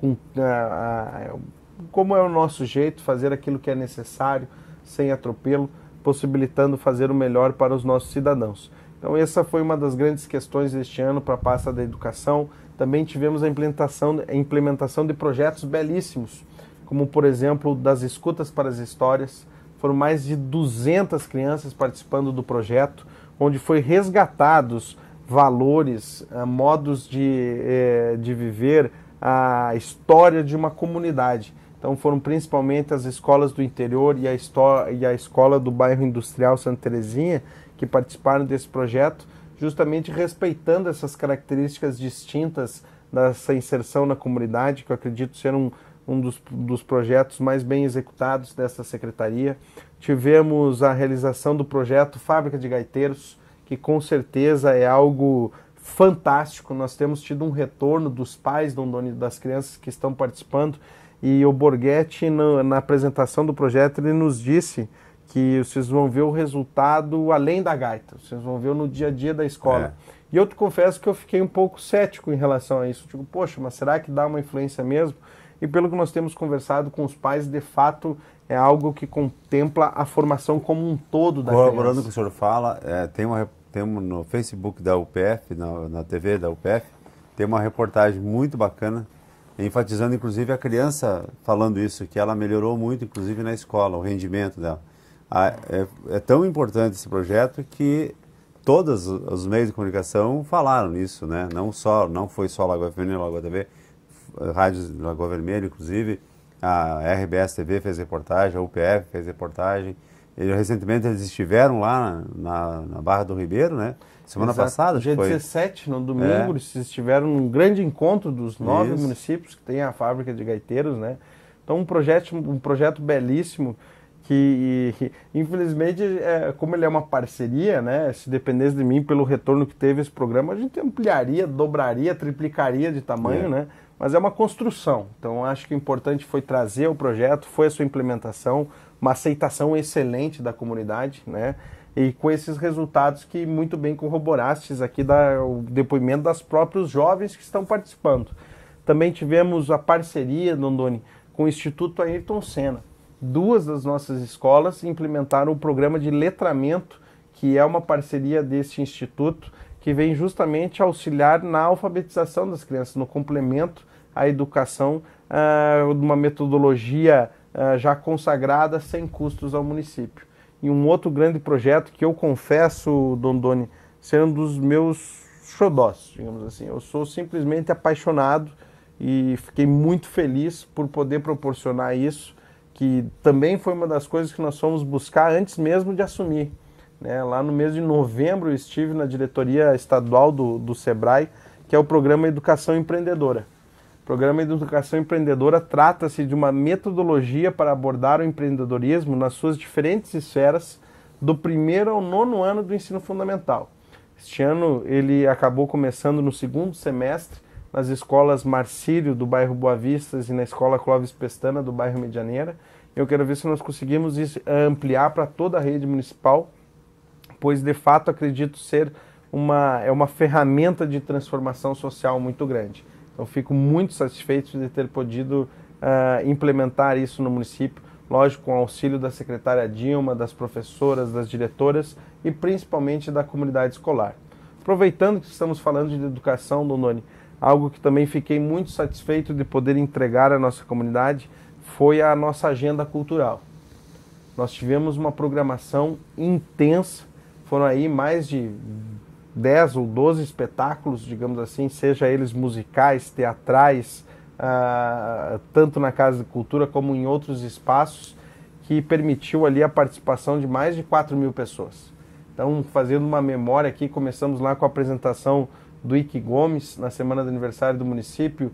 como é o nosso jeito, fazer aquilo que é necessário, sem atropelo, possibilitando fazer o melhor para os nossos cidadãos. Então essa foi uma das grandes questões deste ano para a pasta da educação. Também tivemos a implementação de projetos belíssimos, como por exemplo das escutas para as histórias. Foram mais de 200 crianças participando do projeto, onde foi resgatados valores, modos de viver, a história de uma comunidade. Então foram principalmente as escolas do interior e a escola do bairro industrial Santa Terezinha que participaram desse projeto, justamente respeitando essas características distintas dessa inserção na comunidade, que eu acredito ser um dos projetos mais bem executados dessa secretaria. Tivemos a realização do projeto Fábrica de Gaiteiros, que com certeza é algo fantástico. Nós temos tido um retorno dos pais, das crianças que estão participando, e o Borghetti, na apresentação do projeto, ele nos disse que vocês vão ver o resultado além da gaita, vocês vão ver no dia a dia da escola. E eu te confesso que eu fiquei um pouco cético em relação a isso. Digo, poxa, mas será que dá uma influência mesmo? E pelo que nós temos conversado com os pais, de fato, é algo que contempla a formação como um todo da criança. Corroborando com o que o senhor fala, tem no Facebook da UPF, na TV da UPF, tem uma reportagem muito bacana, enfatizando inclusive a criança falando isso, que ela melhorou muito, inclusive na escola, o rendimento dela. É tão importante esse projeto que todos os meios de comunicação falaram nisso, né? Não foi só Lagoa Vermelha, Lagoa TV, Rádio Lagoa Vermelha, inclusive, a RBS TV fez reportagem, a UPF fez reportagem. Recentemente eles estiveram lá na Barra do Ribeiro, né? Semana passada, dia 17, no domingo, eles estiveram num grande encontro dos 9 municípios que tem a fábrica de gaiteiros, né? Então um projeto belíssimo que, infelizmente, como ele é uma parceria, né? Se dependesse de mim pelo retorno que teve esse programa, a gente ampliaria, dobraria, triplicaria de tamanho, né? Mas é uma construção. Então acho que o importante foi trazer o projeto, foi a sua implementação, uma aceitação excelente da comunidade, né? E com esses resultados que muito bem corroborastes aqui o depoimento das próprios jovens que estão participando. Também tivemos a parceria, Dondoni, com o Instituto Ayrton Senna. 2 das nossas escolas implementaram o programa de letramento, que é uma parceria desse instituto, que vem justamente auxiliar na alfabetização das crianças, no complemento à educação, de uma metodologia já consagrada, sem custos ao município. E um outro grande projeto que eu confesso, Dondoni, ser um dos meus xodós, digamos assim. Eu sou simplesmente apaixonado e fiquei muito feliz por poder proporcionar isso, que também foi uma das coisas que nós fomos buscar antes mesmo de assumir. Né? Lá no mês de novembro eu estive na diretoria estadual do SEBRAE, que é o Programa Educação Empreendedora. O Programa Educação Empreendedora trata-se de uma metodologia para abordar o empreendedorismo nas suas diferentes esferas, do 1º ao 9º ano do ensino fundamental. Este ano ele acabou começando no 2º semestre, nas escolas Marcílio, do bairro Boa Vistas, e na escola Clóvis Pestana, do bairro Medianeira. Eu quero ver se nós conseguimos ampliar para toda a rede municipal, pois de fato acredito ser uma ferramenta de transformação social muito grande. Então fico muito satisfeito de ter podido implementar isso no município, lógico, com o auxílio da secretária Dilma, das professoras, das diretoras e principalmente da comunidade escolar. Aproveitando que estamos falando de educação, Dondoni, algo que também fiquei muito satisfeito de poder entregar à nossa comunidade foi a nossa agenda cultural. Nós tivemos uma programação intensa, foram aí mais de 10 ou 12 espetáculos, digamos assim, seja eles musicais, teatrais, tanto na Casa de Cultura como em outros espaços, que permitiu ali a participação de mais de 4.000 pessoas. Então, fazendo uma memória aqui, começamos lá com a apresentação do Ike Gomes, na semana do aniversário do município,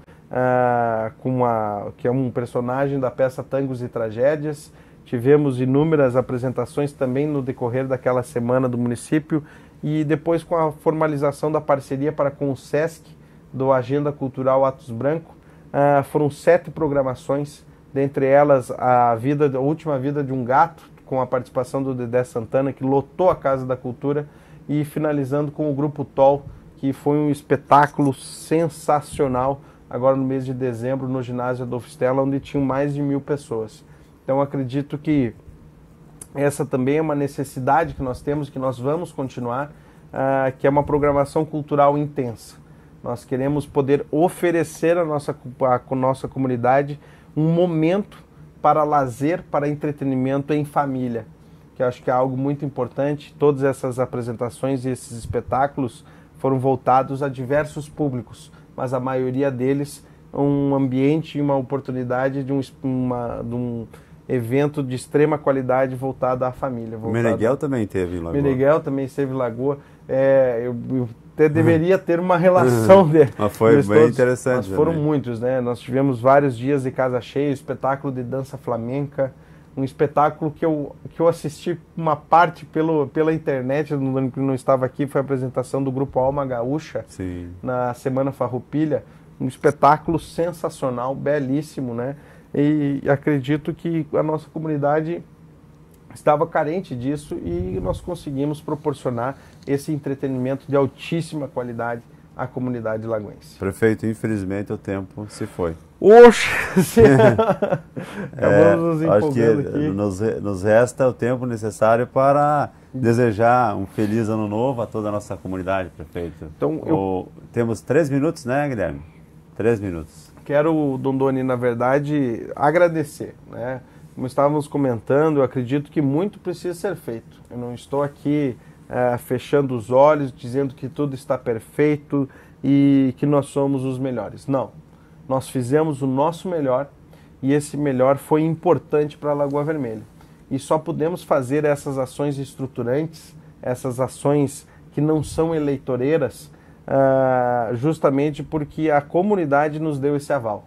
que é um personagem da peça Tangos e Tragédias. Tivemos inúmeras apresentações também no decorrer daquela semana do município, e depois com a formalização da parceria com o SESC, do Agenda Cultural Atos Branco, foram 7 programações, dentre elas a última vida de um gato, com a participação do Dedé Santana, que lotou a Casa da Cultura, e finalizando com o Grupo TOL, que foi um espetáculo sensacional, agora no mês de dezembro, no ginásio Adolfo Stella, onde tinham mais de 1.000 pessoas. Então acredito que essa também é uma necessidade que nós temos, que nós vamos continuar. que é uma programação cultural intensa. Nós queremos poder oferecer à nossa comunidade um momento para lazer, para entretenimento em família, que eu acho que é algo muito importante. Todas essas apresentações e esses espetáculos foram voltados a diversos públicos, mas a maioria deles um ambiente e uma oportunidade de um evento de extrema qualidade voltado à família. O Meneghel também teve em Lagoa. Meneghel também esteve em Lagoa. Eu até deveria ter uma relação mas foi bem todos, interessante. Mas foram também. muitos, né? Nós tivemos vários dias de casa cheia, espetáculo de dança flamenca, um espetáculo que eu assisti uma parte pela internet, não estava aqui, foi a apresentação do grupo Alma Gaúcha. Sim. Na Semana Farroupilha, um espetáculo sensacional, belíssimo, né? E acredito que a nossa comunidade estava carente disso e nós conseguimos proporcionar esse entretenimento de altíssima qualidade à comunidade lagoense. Prefeito, infelizmente o tempo se foi. Oxe! Acabamos nos acho que empolgando aqui. nos resta o tempo necessário para desejar um feliz ano novo a toda a nossa comunidade, prefeito. Então, temos 3 minutos, né, Guilherme? 3 minutos. Quero, Dondoni, na verdade, agradecer, né? Como estávamos comentando, eu acredito que muito precisa ser feito. Eu não estou aqui fechando os olhos, dizendo que tudo está perfeito e que nós somos os melhores. Não. Nós fizemos o nosso melhor e esse melhor foi importante para a Lagoa Vermelha. E só podemos fazer essas ações estruturantes, essas ações que não são eleitoreiras, justamente porque a comunidade nos deu esse aval.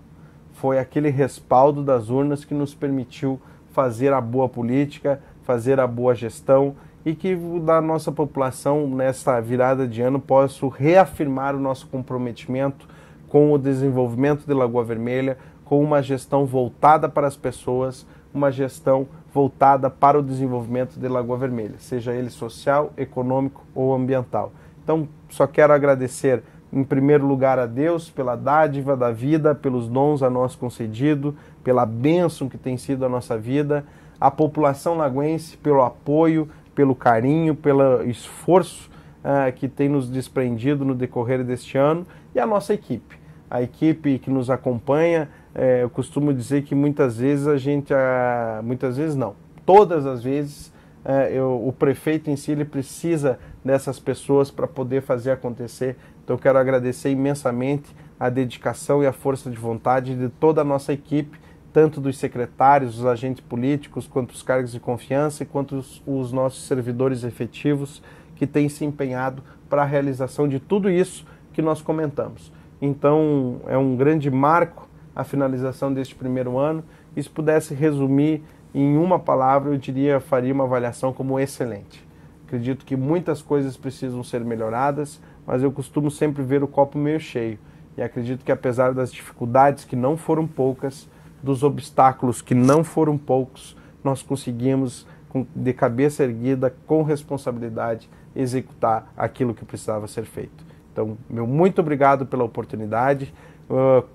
Foi aquele respaldo das urnas que nos permitiu fazer a boa política, fazer a boa gestão e que da nossa população, nessa virada de ano, possa reafirmar o nosso comprometimento com o desenvolvimento de Lagoa Vermelha, com uma gestão voltada para as pessoas, uma gestão voltada para o desenvolvimento de Lagoa Vermelha, seja ele social, econômico ou ambiental. Então, só quero agradecer em primeiro lugar a Deus pela dádiva da vida, pelos dons a nós concedido, pela bênção que tem sido a nossa vida, a população lagoense pelo apoio, pelo carinho, pelo esforço que tem nos desprendido no decorrer deste ano e a nossa equipe. A equipe que nos acompanha, eu costumo dizer que muitas vezes muitas vezes não, todas as vezes o prefeito em si ele precisa dessas pessoas para poder fazer acontecer. Então eu quero agradecer imensamente a dedicação e a força de vontade de toda a nossa equipe, tanto dos secretários, os agentes políticos, quanto os cargos de confiança e quanto os nossos servidores efetivos que têm se empenhado para a realização de tudo isso que nós comentamos. Então é um grande marco a finalização deste primeiro ano e se pudesse resumir em uma palavra, eu faria uma avaliação como excelente. Acredito que muitas coisas precisam ser melhoradas, mas eu costumo sempre ver o copo meio cheio. E acredito que apesar das dificuldades que não foram poucas, dos obstáculos que não foram poucos, nós conseguimos, de cabeça erguida, com responsabilidade, executar aquilo que precisava ser feito. Então, meu muito obrigado pela oportunidade.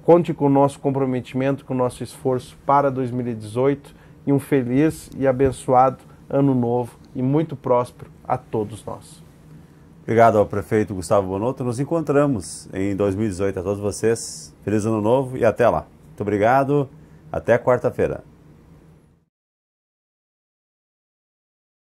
Conte com o nosso comprometimento, com o nosso esforço para 2018 e um feliz e abençoado ano novo e muito próspero a todos nós. Obrigado ao prefeito Gustavo Bonotto. Nos encontramos em 2018 a todos vocês. Feliz ano novo e até lá. Muito obrigado. Até quarta-feira.